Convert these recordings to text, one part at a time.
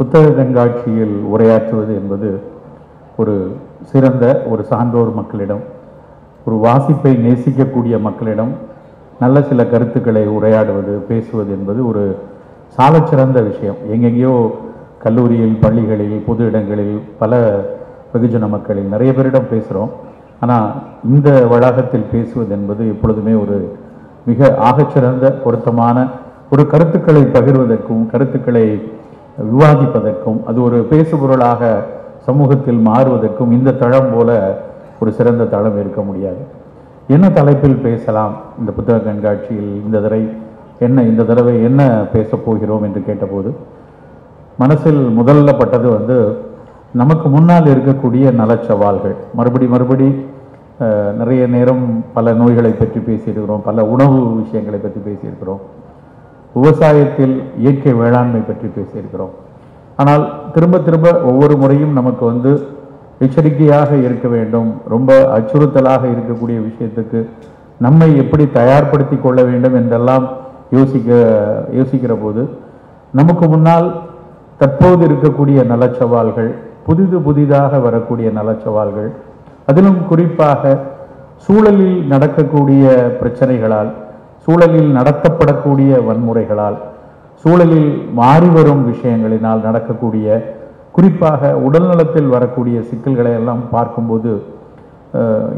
புத்தக கண்காட்சியில் உரையாற்றுவது என்பது ஒரு சிறந்த ஒரு சான்றோர் மக்களிடம், ஒரு வாசிப்பை நேசிக்கக்கூடிய மக்களிடம் நல்ல சில கருத்துக்களை உரையாடுவது, பேசுவது என்பது ஒரு சாலச்சிறந்த விஷயம். எங்கெங்கேயோ கல்லூரியில், பள்ளிகளில், பொது இடங்களில், பல வெகுஜன மக்களில் நிறைய பேரிடம் பேசுகிறோம். ஆனால் இந்த வளாகத்தில் பேசுவது என்பது எப்பொழுதுமே ஒரு மிக ஆகச்சிறந்த பொருத்தமான ஒரு கருத்துக்களை பகிர்வதற்கும், கருத்துக்களை விவாதிப்பதற்கும், அது ஒரு பேசுபொருளாக சமூகத்தில் மாறுவதற்கும் இந்த தளம் போல ஒரு சிறந்த தளம் இருக்க முடியாது. என்ன தலைப்பில் பேசலாம் இந்த புத்தக கண்காட்சியில் இந்த தடவை என்ன பேசப் போகிறோம் என்று கேட்டபோது மனசில் முதல்ல பட்டது நமக்கு முன்னால் இருக்கக்கூடிய நலச்சவால்கள். மறுபடி நிறைய நேரம் பல நோய்களை பற்றி பேசியிருக்கிறோம், பல உணவு விஷயங்களை பற்றி பேசியிருக்கிறோம், விவசாயத்தில் இயற்கை வேளாண்மை பற்றி பேசியிருக்கிறோம். ஆனால் திரும்ப ஒவ்வொரு முறையும் நமக்கு எச்சரிக்கையாக இருக்க வேண்டும், ரொம்ப அச்சுறுத்தலாக இருக்கக்கூடிய விஷயத்துக்கு நம்மை எப்படி தயார்படுத்தி கொள்ள வேண்டும் என்றெல்லாம் யோசிக்கிற போது நமக்கு முன்னால் தற்போது இருக்கக்கூடிய நலச்சவால்கள், புதிதாக வரக்கூடிய நலச்சவால்கள், அதிலும் குறிப்பாக சூழலில் நடக்கக்கூடிய பிரச்சனைகளால், சூழலில் நடத்தப்படக்கூடிய வன்முறைகளால், சூழலில் மாறிவரும் விஷயங்களினால் நடக்கக்கூடிய, குறிப்பாக உடல்நலத்தில் வரக்கூடிய சிக்கல்களை எல்லாம் பார்க்கும்போது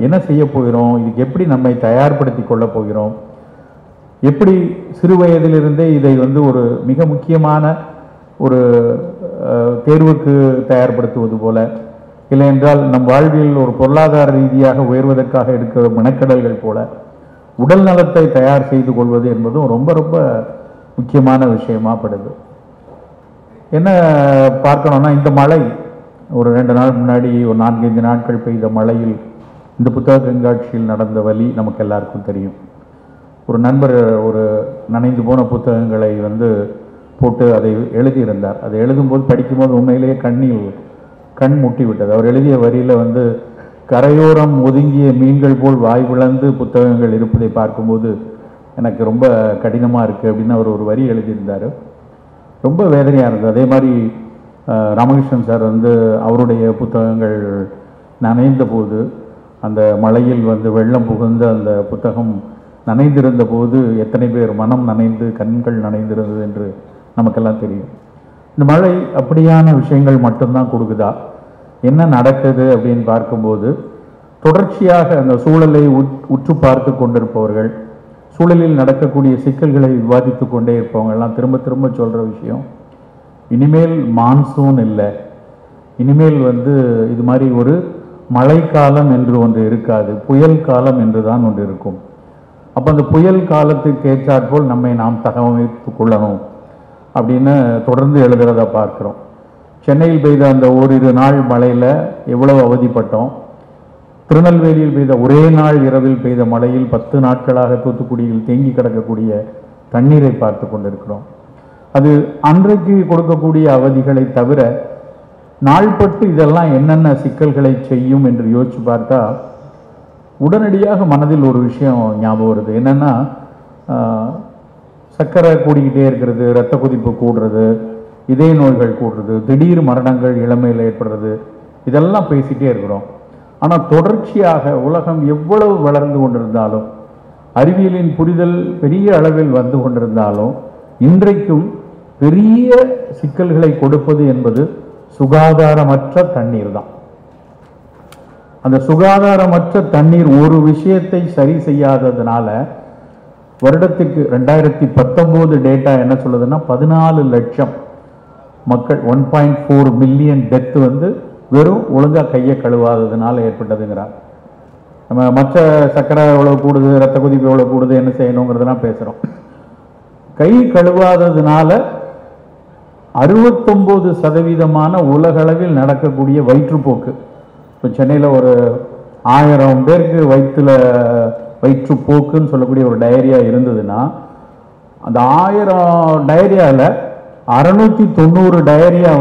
என்ன செய்ய போகிறோம், இதுக்கு எப்படி நம்மை தயார்படுத்தி கொள்ள போகிறோம், எப்படி சிறு வயதிலிருந்தே இதை ஒரு மிக முக்கியமான ஒரு தேர்வுக்கு தயார்படுத்துவது போல, இல்லை என்றால் நம் வாழ்வில் ஒரு பொருளாதார ரீதியாக உயர்வதற்காக இருக்கிற மெனக்கடல்கள் போல உடல் நலத்தை தயார் செய்து கொள்வது என்பதும் ரொம்ப முக்கியமான விஷயமா படுது. என்ன பார்க்கணும்னா, இந்த மழை ஒரு 2 நாள் முன்னாடி ஒரு 4-5 நாட்கள் பெய்த மழையில் இந்த புத்தக கண்காட்சியில் நடந்த வலி நமக்கு எல்லாருக்கும் தெரியும். ஒரு நண்பர் ஒரு நனைந்து போன புத்தகங்களை போட்டு அதை எழுதியிருந்தார். அதை எழுதும்போது, படிக்கும்போது உண்மையிலேயே கண் முட்டி விட்டது. அவர் எழுதிய வரியில் கரையோரம் ஒதுங்கிய மீன்கள் போல் வாய் விளந்து புத்தகங்கள் இருப்பதை பார்க்கும்போது எனக்கு ரொம்ப கடினமாக இருக்குது அப்படின்னு அவர் ஒரு வரி எழுதியிருந்தார். ரொம்ப வேதனையாக இருந்தது. அதே மாதிரி ராமகிருஷ்ணன் சார் அவருடைய புத்தகங்கள் நனைந்த போது, அந்த மழையில் வெள்ளம் புகுந்த அந்த புத்தகம் நனைந்திருந்த போது எத்தனை பேர் மனம் நனைந்து கண்கள் நனைந்திருந்தது என்று நமக்கெல்லாம் தெரியும். இந்த மழை அப்படியான விஷயங்கள் மட்டும்தான் கொடுக்குதா? என்ன நடக்குது அப்படின்னு பார்க்கும்போது, தொடர்ச்சியாக அந்த சூழலை உற்று பார்த்து கொண்டிருப்பவர்கள், சூழலில் நடக்கக்கூடிய சிக்கல்களை விவாதித்து கொண்டே இருப்பவங்கெல்லாம் திரும்ப சொல்கிற விஷயம், இனிமேல் மான்சூன் இல்லை, இனிமேல் இது மாதிரி ஒரு மழைக்காலம் என்று ஒன்று இருக்காது, புயல் காலம் என்று தான் ஒன்று இருக்கும். அப்போ அந்த புயல் காலத்துக்கு ஏற்றாற்போல் நம்மை நாம் தகவமைத்து கொள்ளணும் அப்படின்னு தொடர்ந்து எழுதுறத பார்க்குறோம். சென்னையில் பெய்த அந்த ஓரிரு நாள் மழையில் எவ்வளவு அவதிப்பட்டோம். திருநெல்வேலியில் பெய்த ஒரே நாள் இரவில் பெய்த மழையில் 10 நாட்களாக தூத்துக்குடியில் தேங்கி கிடக்கக்கூடிய தண்ணீரை பார்த்து கொண்டிருக்கிறோம். அது அன்றைக்கு கொடுக்கக்கூடிய அவதிகளை தவிர நாள்பட்டு இதெல்லாம் என்னென்ன சிக்கல்களை செய்யும் என்று யோசிச்சு பார்த்தா உடனடியாக மனதில் ஒரு விஷயம் ஞாபகம் வருது. என்னென்னா, சர்க்கரை கூடிக்கிட்டே இருக்கிறது, இரத்த கொதிப்பு கூடுறது, இதய நோய்கள் கூடுறது, திடீர் மரணங்கள் இளமையில் ஏற்படுறது, இதெல்லாம் பேசிகிட்டே இருக்கிறோம். ஆனால் தொடர்ச்சியாக உலகம் எவ்வளவு வளர்ந்து கொண்டிருந்தாலும், அறிவியலின் புரிதல் பெரிய அளவில் வந்து கொண்டிருந்தாலும், இன்றைக்கும் பெரிய சிக்கல்களை கொடுப்பது என்பது சுகாதாரமற்ற தண்ணீர் தான். அந்த சுகாதாரமற்ற தண்ணீர் ஒரு விஷயத்தை சரி செய்யாததுனால வருடத்துக்கு 2019 டேட்டா என்ன சொல்லுதுன்னா, 14 லட்சம் மக்கள், 1.4 மில்லியன் டெத் வெறும் ஒழுங்காக கையை கழுவாததுனால ஏற்பட்டதுங்கிறார். நம்ம மற்ற சர்க்கரை எவ்வளோ கூடுது, ரத்த கொதிப்பு எவ்வளோ கூடுது, என்ன செய்யணுங்கிறதுலாம் பேசுகிறோம். கை கழுவாததுனால 69% உலகளவில் நடக்கக்கூடிய வயிற்றுப்போக்கு. இப்போ சென்னையில் ஒரு 1000 பேருக்கு வயிற்றுப்போக்குன்னு சொல்லக்கூடிய ஒரு டயரியா இருந்ததுன்னா, அந்த 1000 டயரியாவில் 690 டயரியா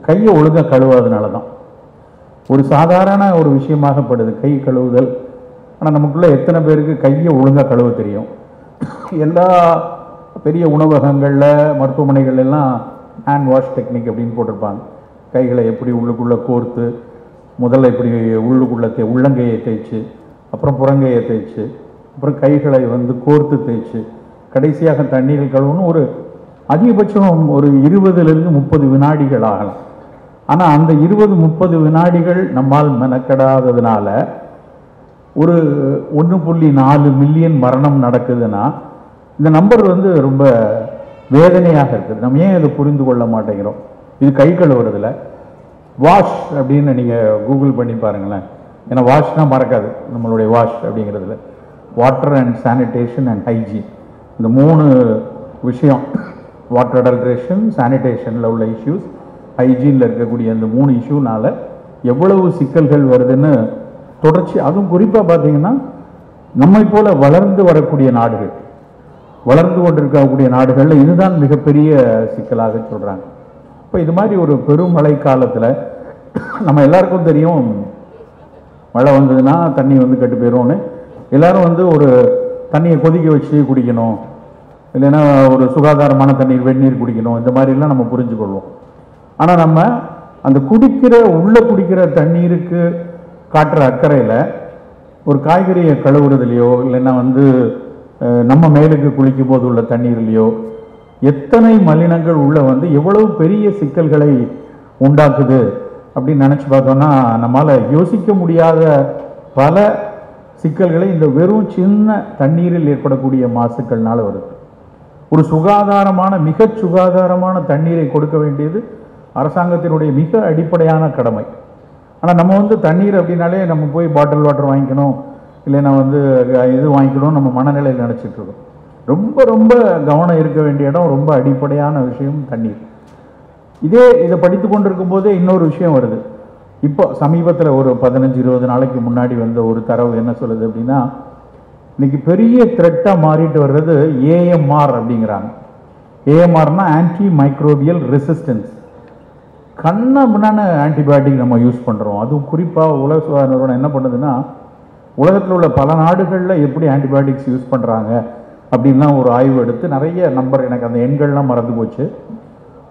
கையை ஒழுங்காக கழுவாதனால தான். ஒரு சாதாரண ஒரு விஷயமாகப்படுது கை கழுவுதல். ஆனால் நமக்குள்ளே எத்தனை பேருக்கு கையை ஒழுங்காக கழுவ தெரியும்? எல்லா பெரிய உணவகங்களில், மருத்துவமனைகள் எல்லாம் ஹேண்ட் வாஷ் டெக்னிக் அப்படின்னு போட்டிருப்பாங்க. கைகளை எப்படி உள்ளுக்குள்ளே கோர்த்து, முதல்ல இப்படி உள்ளுக்குள்ளே உள்ளங்கையை தேய்ச்சி, அப்புறம் புறங்கையை தேய்ச்சி, அப்புறம் கைகளை வந்து கோர்த்து தேய்ச்சி, கடைசியாக தண்ணீரில் கழுவணும். ஒரு அதிகபட்சம் ஒரு 20லிருந்து 30 வினாடிகள் ஆகலாம். ஆனால் அந்த 20-30 வினாடிகள் நம்மால் மெனக்கெடாததுனால ஒரு 1.4 மில்லியன் மரணம் நடக்குதுன்னா இந்த நம்பர் வந்து ரொம்ப வேதனையாக இருக்குது. நம்ம ஏன் இதை புரிந்து கொள்ள மாட்டேங்கிறோம்? இது கை கழுவுறதுல வாஷ் அப்படின்னு நீங்கள் கூகுள் பண்ணி பாருங்களேன். ஏன்னா வாஷ்னா மறக்காது நம்மளுடைய வாஷ் அப்படிங்கிறதுல. Water and sanitation and hygiene, இந்த 3 விஷயம், வாட்டர் அடல்ட்ரேஷன், சானிடேஷனில் உள்ள இஷ்யூஸ், ஹைஜீனில் இருக்கக்கூடிய அந்த 3 இஷ்யூனால எவ்வளவு சிக்கல்கள் வருதுன்னு தொடர்ச்சி. அதுவும் குறிப்பாக பார்த்தீங்கன்னா நம்மை போல வளர்ந்து வரக்கூடிய நாடுகள், வளர்ந்து கொண்டிருக்கக்கூடிய நாடுகளில் இதுதான் மிகப்பெரிய சிக்கலாக சொல்கிறாங்க. இப்போ இது மாதிரி ஒரு பெரும் மழை காலத்தில் நம்ம எல்லாருக்கும் தெரியும், மழை வந்ததுன்னா தண்ணி வந்து கெட்டு போயிடும்னு. எல்லாரும் வந்து ஒரு தண்ணியை கொதிக்க வச்சு குடிக்கணும், இல்லைன்னா ஒரு சுகாதாரமான தண்ணீர், வெந்நீர் குடிக்கணும், இந்த மாதிரிலாம் நம்ம புரிஞ்சுக்கொள்வோம். ஆனால் நம்ம அந்த குடிக்கிற தண்ணீருக்கு காட்டுற அக்கறையில் ஒரு காய்கறியை கழுவுறதுலையோ, இல்லைன்னா வந்து நம்ம மேலுக்கு குளிக்கும் போது உள்ள தண்ணீர்லையோ எத்தனை மலினங்கள் உள்ள வந்து எவ்வளவு பெரிய சிக்கல்களை உண்டாக்குது அப்படின்னு நினச்சி பார்த்தோம்னா நம்மால் யோசிக்க முடியாத பல சிக்கல்களை இந்த வெறும் சின்ன தண்ணீரில் ஏற்படக்கூடிய மாசுக்கள்னால வருது. ஒரு சுகாதாரமான, மிக சுகாதாரமான தண்ணீரை கொடுக்க வேண்டியது அரசாங்கத்தினுடைய மிக அடிப்படையான கடமை. ஆனால் நம்ம வந்து தண்ணீர் அப்படின்னாலே நம்ம போய் பாட்டில் வாட்டர் வாங்கிக்கணும், இல்லைன்னா வந்து இது வாங்கிக்கணும், நம்ம மனநிலையில் நினச்சிட்டு இருக்கோம். ரொம்ப ரொம்ப கவனம் இருக்க வேண்டிய இடம், ரொம்ப அடிப்படையான விஷயம் தண்ணீர். இதை படித்து கொண்டிருக்கும் போதே இன்னொரு விஷயம் வருது. இப்போ சமீபத்தில் ஒரு 15-20 நாளைக்கு முன்னாடி வந்த ஒரு தரவு என்ன சொல்லுது அப்படின்னா, இன்னைக்கு பெரிய த்ரெட்டாக மாறிட்டு வர்றது ஏஎம்ஆர் அப்படிங்கிறாங்க. ஏஎம்ஆர்னா ஆன்டி மைக்ரோபியல் ரெசிஸ்டன்ஸ். கண்ணா முன்னான ஆன்டிபயோட்டிக் நம்ம யூஸ் பண்ணுறோம். அதுவும் குறிப்பாக உலக சுகாதார நிறுவனம் என்ன பண்ணுதுன்னா, உலகத்தில் உள்ள பல நாடுகளில் எப்படி ஆன்டிபயோட்டிக்ஸ் யூஸ் பண்ணுறாங்க அப்படின்லாம் ஒரு ஆய்வு எடுத்து நிறைய நம்பர், எனக்கு அந்த எண்கள்லாம் மறந்து போச்சு.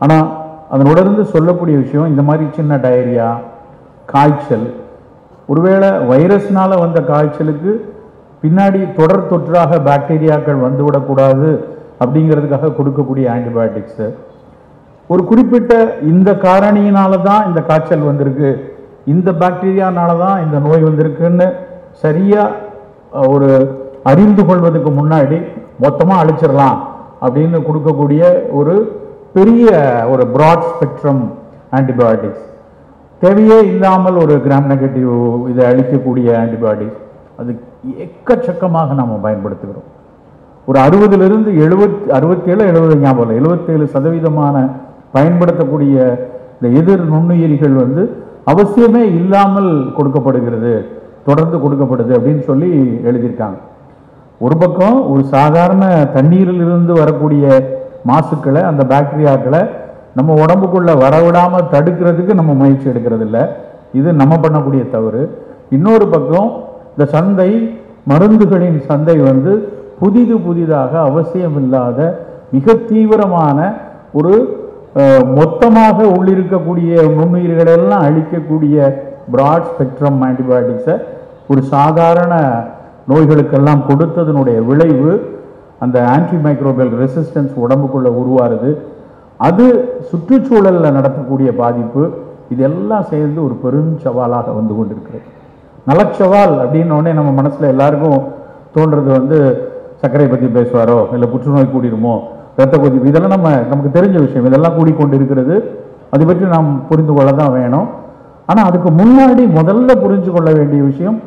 ஆனால் அதனுடருந்து சொல்லக்கூடிய விஷயம், இந்த மாதிரி சின்ன டயரியா, காய்ச்சல், ஒருவேளை வைரஸ்னால் வந்த காய்ச்சலுக்கு பின்னாடி தொடர் தொற்றாக பாக்டீரியாக்கள் வந்துவிடக்கூடாது அப்படிங்கிறதுக்காக கொடுக்கக்கூடிய ஆன்டிபயோட்டிக்ஸு, ஒரு குறிப்பிட்ட இந்த காரணியினால தான் இந்த காய்ச்சல் வந்திருக்கு, இந்த பாக்டீரியானால தான் இந்த நோய் வந்திருக்குன்னு சரியாக ஒரு அறிந்து கொள்வதற்கு முன்னாடி மொத்தமாக அழிச்சிடலாம் அப்படின்னு கொடுக்கக்கூடிய ஒரு பெரிய ஒரு ப்ராட் ஸ்பெக்ட்ரம் ஆன்டிபயோட்டிக்ஸ், தேவையே இல்லாமல் ஒரு கிராம் நெகட்டிவ் இதை அழிக்கக்கூடிய ஆன்டிபயோட்டிக்ஸ், அது எக்கச்சக்கமாக நாம் பயன்படுத்துகிறோம். ஒரு 60லிருந்து 67 ஞாபகம் 77% பயன்படுத்தக்கூடிய இந்த எதிர் நுண்ணுயிரிகள் வந்து அவசியமே இல்லாமல் கொடுக்கப்படுகிறது, தொடர்ந்து கொடுக்கப்படுது அப்படின்னு சொல்லி எழுதியிருக்காங்க. ஒரு பக்கம் ஒரு சாதாரண தண்ணீரில் இருந்து வரக்கூடிய மாசுக்களை, அந்த பாக்டீரியாக்களை நம்ம உடம்புக்குள்ள வரவிடாமல் தடுக்கிறதுக்கு நம்ம முயற்சி எடுக்கிறது இல்லை, இது நம்ம பண்ணக்கூடிய தவறு. இன்னொரு பக்கம் இந்த சந்தை, மருந்துகளின் சந்தை வந்து புதிதாக அவசியமில்லாத மிக தீவிரமான ஒரு மொத்தமாக உள்ளிருக்கக்கூடிய நுண்ணுயிர்களெல்லாம் அழிக்கக்கூடிய பிராட் ஸ்பெக்ட்ரம் ஆன்டிபயோட்டிக்ஸை ஒரு சாதாரண நோய்களுக்கெல்லாம் கொடுத்ததனுடைய விளைவு அந்த ஆன்டி மைக்ரோபியல் ரெசிஸ்டன்ஸ் உடம்புக்குள்ளே உருவாருது. அது சுற்றுச்சூழலில் நடத்தக்கூடிய பாதிப்பு, இதெல்லாம் சேர்ந்து ஒரு பெரும் சவாலாக வந்து கொண்டிருக்கிறது. நலச்சவால் அப்படின்னோடனே நம்ம மனசில் எல்லாருக்கும் தோன்றது வந்து சர்க்கரை பற்றி பேசுவாரோ, இல்லை புற்றுநோய் கூடிருமோ, இரத்த கொதிப்பு, இதெல்லாம் நமக்கு தெரிஞ்ச விஷயம். இதெல்லாம் கூடிக்கொண்டு இருக்கிறது, அதை பற்றி நாம் புரிந்து கொள்ள தான் வேணும். ஆனால் அதுக்கு முன்னாடி முதல்ல புரிஞ்சு கொள்ள வேண்டிய விஷயம்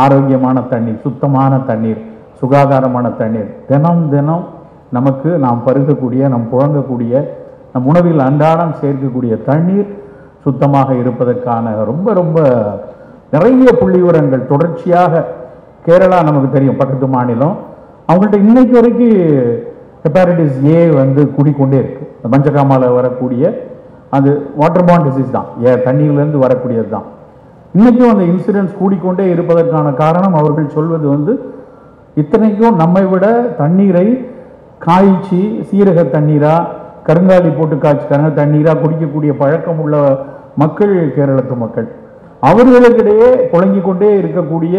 ஆரோக்கியமான தண்ணீர், சுத்தமான தண்ணீர், சுகாதாரமான தண்ணீர். தினம் நமக்கு நாம் பருகக்கூடிய, நாம் புழங்கக்கூடிய, நம் உணவில் அன்றாடம் சேர்க்கக்கூடிய தண்ணீர் சுத்தமாக இருப்பதற்கான ரொம்ப ரொம்ப நிறைய புள்ளிவிவரங்கள் தொடர்ச்சியாக கேரளா நமக்கு தெரியும், பக்கத்து மாநிலம், அவங்கள்ட்ட இன்னைக்கு வரைக்கும் ஹெப்பாட்டிஸ் ஏ வந்து கூடிக்கொண்டே இருக்கு. மஞ்சக்காமாவில் வரக்கூடிய அது வாட்டர் பார்ன் டிசீஸ் தான், தண்ணீர்லேருந்து வரக்கூடியது தான். இன்றைக்கும் அந்த இன்சிடென்ட்ஸ் கூடிக்கொண்டே இருப்பதற்கான காரணம் அவர்கள் சொல்வது வந்து, இத்தனைக்கும் நம்மை விட தண்ணீரை காய்ச்சி சீரக தண்ணீரா கருங்காலி போட்டு காய்ச்சி தண்ணீராக குடிக்கக்கூடிய பழக்கம் உள்ள மக்கள் கேரளத்து மக்கள். அவர்களுக்கிடையே புழங்கி கொண்டே இருக்கக்கூடிய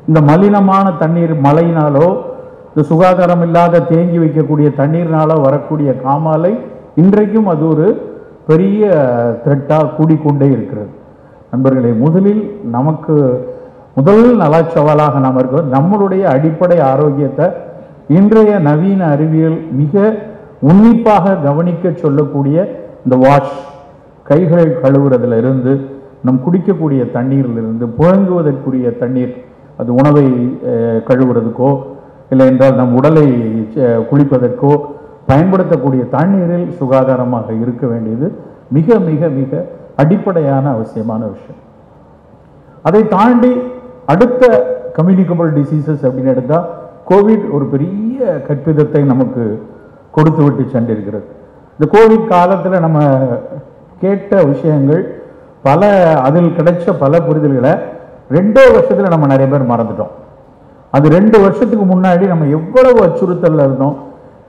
இந்த மலினமான தண்ணீர் மழையினாலோ இந்த சுகாதாரம் இல்லாத தேங்கி வைக்கக்கூடிய தண்ணீர்னால வரக்கூடிய காமாலை இன்றைக்கும் அது ஒரு பெரிய த்ரெட்டாக கூடிக்கொண்டே இருக்கிறது. நண்பர்களே, முதலில் நமக்கு முதல் நலச்சவாலாக நாம் இருக்கிறோம். நம்மளுடைய அடிப்படை ஆரோக்கியத்தை இன்றைய நவீன அறிவியல் மிக உன்னிப்பாக கவனிக்க சொல்லக்கூடிய இந்த வாஷ், கைகள் கழுவுறதுல இருந்து நம் குடிக்கக்கூடிய தண்ணீரிலிருந்து புழங்குவதற்குரிய தண்ணீர், அது உணவை கழுவுறதுக்கோ இல்லை என்றால் நம் உடலை குளிப்பதற்கோ பயன்படுத்தக்கூடிய தண்ணீரில் சுகாதாரமாக இருக்க வேண்டியது மிக மிக மிக அடிப்படையான அவசியமான விஷயம். அதை தாண்டி அடுத்த கம்யூனிகபிள் டிசீசஸ் அப்படின்னு எடுத்தால் கோவிட் ஒரு பெரிய கற்பிதத்தை நமக்கு கொடுத்து விட்டு சென்றிருக்கிறது. இந்த கோவிட் காலத்தில் நம்ம கேட்ட விஷயங்கள் பல, அதில் கிடைச்ச பல புரிதல்களை 2 வருஷத்தில் நம்ம நிறைய பேர் மறந்துட்டோம். அது 2 வருஷத்துக்கு முன்னாடி நம்ம எவ்வளவு அச்சுறுத்தலில் இருந்தோம்.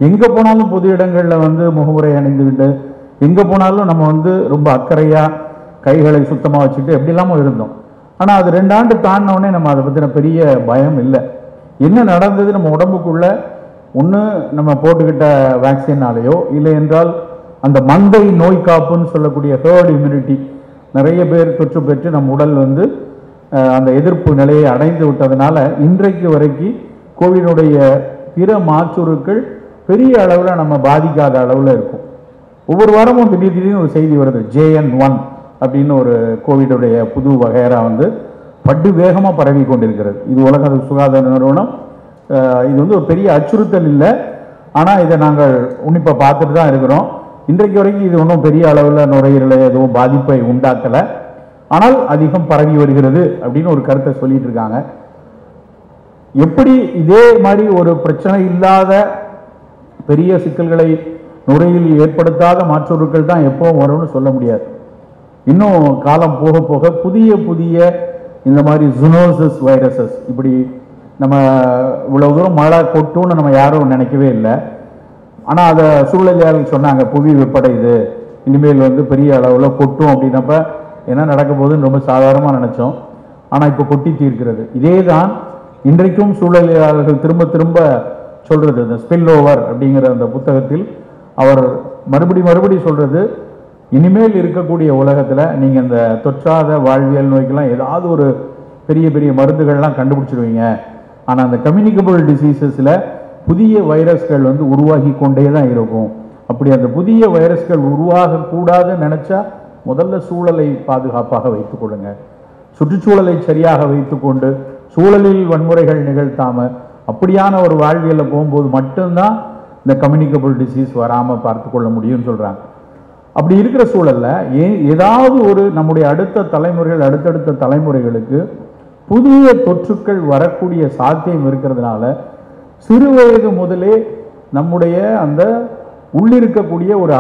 எங்கே போனாலும் பொது இடங்களில் முகமுறை அணிந்துக்கிட்டு எங்கே போனாலும் நம்ம ரொம்ப அக்கறையாக கைகளை சுத்தமாக வச்சுட்டு எப்படி இல்லாமல் இருந்தோம். ஆனால் அது 2 ஆண்டு தாண்டினோடனே நம்ம அதை பற்றின பெரிய பயம் இல்லை. என்ன நடந்தது, நம்ம உடம்புக்குள்ள ஒன்று நம்ம போட்டுக்கிட்ட வேக்சினாலேயோ இல்லை என்றால் அந்த மந்தை நோய் காப்புன்னு சொல்லக்கூடிய ஹேர்ட் இம்யூனிட்டி, நிறைய பேர் தொற்று பெற்று நம் உடல் அந்த எதிர்ப்பு நிலையை அடைந்து விட்டதுனால இன்றைக்கு வரைக்கும் கோவிடுடைய பிற மாற்றுருக்கள் பெரிய அளவில் நம்ம பாதிக்காத அளவில் இருக்கும். ஒவ்வொரு வாரமும் திடீர்னு ஒரு செய்தி வருது, JN1 அப்படின்னு ஒரு கோவிடுடைய புது வகையரா படு வேகமாக பரவி கொண்டிருக்கிறது. இது உலக சுகாதார நிறுவனம் இது ஒரு பெரிய அச்சுறுத்தல் இல்லை, ஆனால் இதை நாங்கள் உன்னிப்பாக பார்த்துட்டு தான் இருக்கிறோம். இன்றைக்கு வரைக்கும் இது ஒன்றும் பெரிய அளவில் நுரையீரலை எதுவும் பாதிப்பை உண்டாக்கலை, ஆனால் அதிகம் பரவி வருகிறது அப்படின்னு ஒரு கருத்தை சொல்லிட்டு இருக்காங்க. எப்படி இதே மாதிரி ஒரு பிரச்சனை இல்லாத பெரிய சிக்கல்களை நுரையில் ஏற்படுத்தாத மாற்றுருக்கள் தான் எப்பவும் வரும்னு சொல்ல முடியாது. இன்னும் காலம் போக போக புதிய புதிய இந்த மாதிரி ஜூனோசிஸ் வைரஸஸ், இப்படி நம்ம இவ்வளவு தூரம் மழை கொட்டும்னு நம்ம யாரும் நினைக்கவே இல்லை. ஆனால் அதை சூழலியாளர்கள் சொன்னாங்க, புவி வெப்படையுது, இனிமேல் பெரிய அளவில் கொட்டும் அப்படின்னப்ப என்ன நடக்க போகுதுன்னு ரொம்ப சாதாரணமாக நினச்சோம். ஆனால் இப்போ கொட்டி தீர்க்கிறது. இதே தான் இன்றைக்கும் சூழலியாளர்கள் திரும்ப திரும்ப சொல்கிறது. இந்த ஸ்பில் ஓவர் அப்படிங்கிற அந்த புத்தகத்தில் அவர் மறுபடி சொல்கிறது, இனிமேல் இருக்கக்கூடிய உலகத்தில் நீங்கள் இந்த தொற்றாத வாழ்வியல் நோய்க்கெல்லாம் ஏதாவது ஒரு பெரிய பெரிய மருந்துகள்லாம் கண்டுபிடிச்சிடுவீங்க. ஆனால் அந்த கம்யூனிகபிள் டிசீசஸில் புதிய வைரஸ்கள் உருவாகி கொண்டே தான் இருக்கும். அப்படி அந்த புதிய வைரஸ்கள் உருவாகக்கூடாதுன்னு நினச்சா முதல்ல சூழலை பாதுகாப்பாக வைத்துக் கொள்ளுங்க. சுற்றுச்சூழலை சரியாக வைத்துக்கொண்டு சூழலில் வன்முறைகள் நிகழ்த்தாமல் அப்படியான ஒரு வாழ்வியலில் போகும்போது மட்டும்தான் இந்த கம்யூனிகபிள் டிசீஸ் வராமல் பார்த்து கொள்ள முடியும்னு சொல்கிறாங்க. அப்படி இருக்கிற சூழலில் ஏதாவது ஒரு நம்முடைய அடுத்தடுத்த தலைமுறைகளுக்கு புதிய தொற்றுக்கள் வரக்கூடிய சாத்தியம் இருக்கிறதுனால சிறு வயது முதலே நம்முடைய அந்த உள்ளிருக்கக்கூடிய ஒரு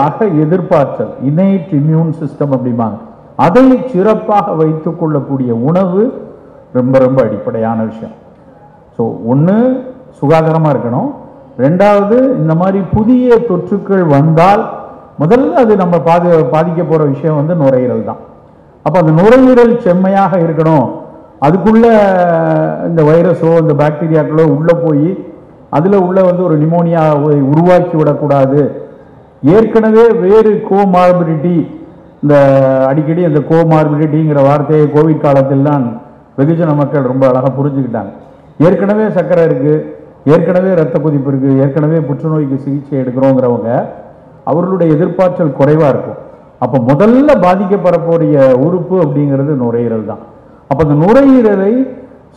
எதிர்ப்பாற்றல், இன்னேட் இம்யூன் சிஸ்டம் அப்படிம்பாங்க, அதை சிறப்பாக வைத்துக் கொள்ளக்கூடிய உணவு ரொம்ப ரொம்ப அடிப்படையான விஷயம். ஸோ ஒன்று சுகாதாரமாக இருக்கணும், 2வது இந்த மாதிரி புதிய தொற்றுக்கள் வந்தால் முதல்ல அது நம்ம பாதிக்க போகிற விஷயம் நுரையீரல் தான். அப்போ அந்த நுரையீரல் செம்மையாக இருக்கணும். அதுக்குள்ள இந்த வைரஸோ இந்த பாக்டீரியாக்களோ உள்ளே போய் அதில் உள்ள ஒரு நிமோனியாவை உருவாக்கி விடக்கூடாது. ஏற்கனவே வேறு கோமார்பிடிட்டி, இந்த அடிக்கடி அந்த கோமார்பிடிட்டிங்கிற வார்த்தையை கோவிட் காலத்தில் தான் வெகுஜன மக்கள் ரொம்ப அழகாக புரிஞ்சுக்கிட்டாங்க. ஏற்கனவே சர்க்கரை இருக்குது, ஏற்கனவே இரத்த கொதிப்பு இருக்குது, ஏற்கனவே புற்றுநோய்க்கு சிகிச்சை எடுக்கிறோங்கிறவங்க அவர்களுடைய எதிர்ப்பாற்றல் குறைவாக இருக்கும். அப்போ முதல்ல பாதிக்கப்படக்கூடிய உறுப்பு அப்படிங்கிறது நுரையீரல் தான். அப்போ அந்த நுரையீரலை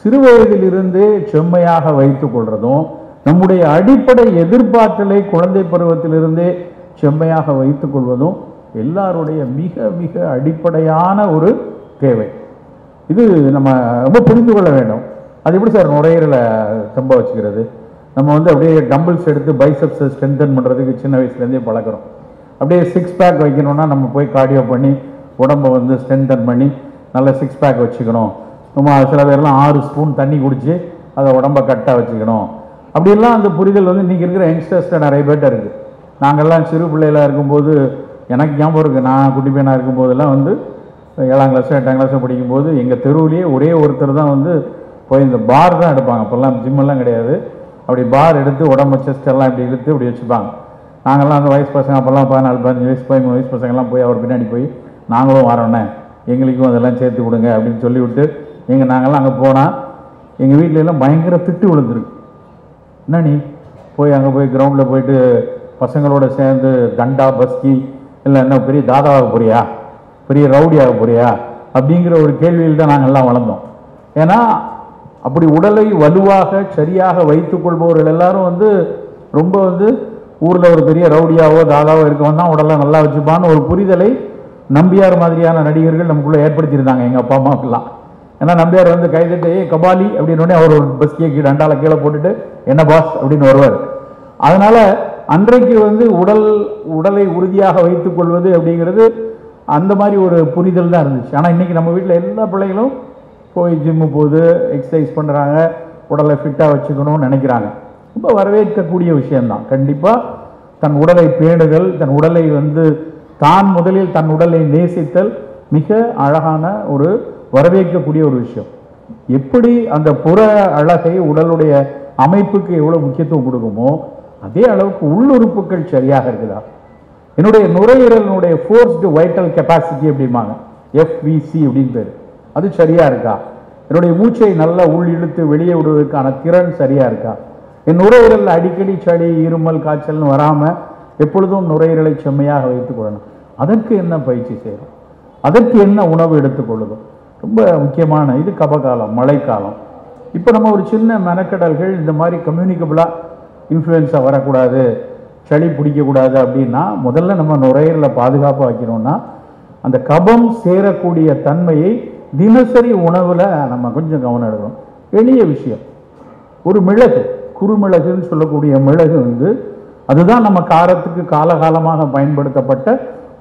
சிறு வயதிலிருந்தே செம்மையாக வைத்துக் கொள்றதும், நம்முடைய அடிப்படை எதிர்ப்பாற்றலை குழந்தை பருவத்திலிருந்தே செம்மையாக வைத்துக் கொள்வதும் எல்லாருடைய மிக மிக அடிப்படையான ஒரு தேவை. இது நம்ம ரொம்ப புரிந்து கொள்ள வேண்டும். அது எப்படி சார் நுரையீரலை செம்ப வச்சுக்கிறது? நம்ம அப்படியே டம்பிள்ஸ் எடுத்து பைசப்ஸை ஸ்ட்ரென்தன் பண்ணுறதுக்கு சின்ன வயசுலேருந்தே பழக்கிறோம். அப்படியே 6 பேக் வைக்கணும்னா நம்ம போய் கார்டியோ பண்ணி உடம்பை ஸ்ட்ரென்தன் பண்ணி நல்ல 6 பேக் வச்சுக்கணும். நம்ம சில பேர்லாம் 6 ஸ்பூன் தண்ணி குடித்து அதை உடம்பை கட்டாக வச்சுக்கணும். அப்படிலாம் அந்த புரிதல் இன்றைக்கி இருக்கிற யங்ஸ்டர்ஸில் நிறைய பேர்ட்ட இருக்குது. நாங்கள்லாம் சிறு பிள்ளைகளாக இருக்கும்போது எனக்கு ஞாபகம் இருக்குது, நான் குட்டி பையனாக இருக்கும்போதெல்லாம் வந்து 7ஆம் கிளாஸோ 8ஆம் கிளாஸோ படிக்கும்போது எங்கள் தெருவிலேயே ஒரே ஒருத்தர் தான் வந்து போய் இந்த பார் தான் எடுப்பாங்க. அப்போல்லாம் ஜிம்மெல்லாம் கிடையாது. அப்படி பார் எடுத்து உடம்பு செஸ்டெல்லாம் இப்படி இழுத்து இப்படி வச்சுப்பாங்க. நாங்கள்லாம் அந்த வயசு பசங்க அப்போல்லாம் 14 15 வயசு 13 வயசு பசங்கள்லாம் போய் அவர் பின்னாடி போய் நாங்களும் வரோண்ணே, எங்களுக்கும் அதெல்லாம் சேர்த்து கொடுங்க அப்படின்னு சொல்லிவிட்டு நாங்கள்லாம் அங்கே போனால் எங்கள் வீட்டிலலாம் பயங்கர திட்டு விழுந்துருக்கு. என்ன நீ போய் அங்கே போய் கிரவுண்டில் போயிட்டு பசங்களோட சேர்ந்து கண்டா பஸ்கி இல்லை என்ன பெரிய தாதாவாக போறியா, பெரிய ரவுடியாக போறியா அப்படிங்கிற ஒரு கேள்வியில் தான் நாங்கள்லாம் வளர்ந்தோம். ஏன்னா அப்படி உடலை வலுவாக சரியாக வைத்துக் கொள்பவர்கள் எல்லாரும் வந்து ரொம்ப வந்து ஊரில் ஒரு பெரிய ரவுடியாவோ தாதாவோ இருக்கவன் தான் உடலை நல்லா வச்சுப்பான்னு ஒரு புரிதலை நம்பியார் மாதிரியான நடிகர்கள் நமக்குள்ளே ஏற்படுத்தியிருந்தாங்க எங்கள் அப்பா அம்மாவுக்கெல்லாம். ஏன்னா நம்பியார் வந்து கைதட்டு கபாலி அப்படின்னு அவர் ஒரு பஸ்கியை ரெண்டால கீழே போட்டுட்டு என்ன பாஸ் அப்படின்னு வருவார். அதனால அன்றைக்கு வந்து உடலை உறுதியாக வைத்துக் கொள்வது அப்படிங்கிறது அந்த மாதிரி ஒரு புரிதல் தான் இருந்துச்சு. ஆனால் இன்னைக்கு நம்ம வீட்டில் எல்லா பிள்ளைகளும் போய் ஜிம்மு போகுது, எக்ஸசைஸ் பண்ணுறாங்க, உடலை ஃபிட்டாக வச்சுக்கணும்னு நினைக்கிறாங்க. ரொம்ப வரவேற்கக்கூடிய விஷயம்தான். கண்டிப்பாக தன் உடலை பேணுதல், தன் உடலை வந்து தான் முதலில் தன் உடலை நேசித்தல் மிக அழகான ஒரு வரவேற்கக்கூடிய ஒரு விஷயம். எப்படி அந்த புற அழகை உடலுடைய அமைப்புக்கு எவ்வளோ முக்கியத்துவம் கொடுக்குமோ அதே அளவுக்கு உள்ளுறுப்புகள் சரியாக இருக்குதா, என்னுடைய நுரையீரலினுடைய ஃபோர்ஸ்டு வைட்டல் கெப்பாசிட்டி அப்படிம்பாங்க, FVC அப்படின்னு பேர், அது சரியா இருக்கா, என்னுடைய மூச்சை நல்லா உள் இழுத்து வெளியே விடுவதற்கான திறன் சரியா இருக்கா, என் நுரையீரல் அடிக்கடி சளி இருமல் காய்ச்சல்னு வராமல் எப்பொழுதும் நுரையீரலை செம்மையாக வைத்துக் கொள்ளணும். அதற்கு என்ன பயிற்சி செய்யணும், அதற்கு என்ன உணவு எடுத்துக்கொள்ளுதோ ரொம்ப முக்கியமான இது. கபகாலம், மழைக்காலம். இப்போ நம்ம ஒரு சின்ன மெனக்கடல்கள் இந்த மாதிரி கம்யூனிகபிளாக இன்ஃப்ளூயன்ஸா வரக்கூடாது, சளி பிடிக்கக்கூடாது அப்படின்னா முதல்ல நம்ம நுரையீரலை பாதுகாப்பாக வைக்கணும்னா அந்த கபம் சேரக்கூடிய தன்மையை தினசரி உணவில் நம்ம கொஞ்சம் கவனம் எடுக்கணும். எளிய விஷயம், ஒரு மிளகு, குறுமிளகுன்னு சொல்லக்கூடிய மிளகு வந்து அதுதான் நம்ம காரத்துக்கு காலகாலமாக பயன்படுத்தப்பட்ட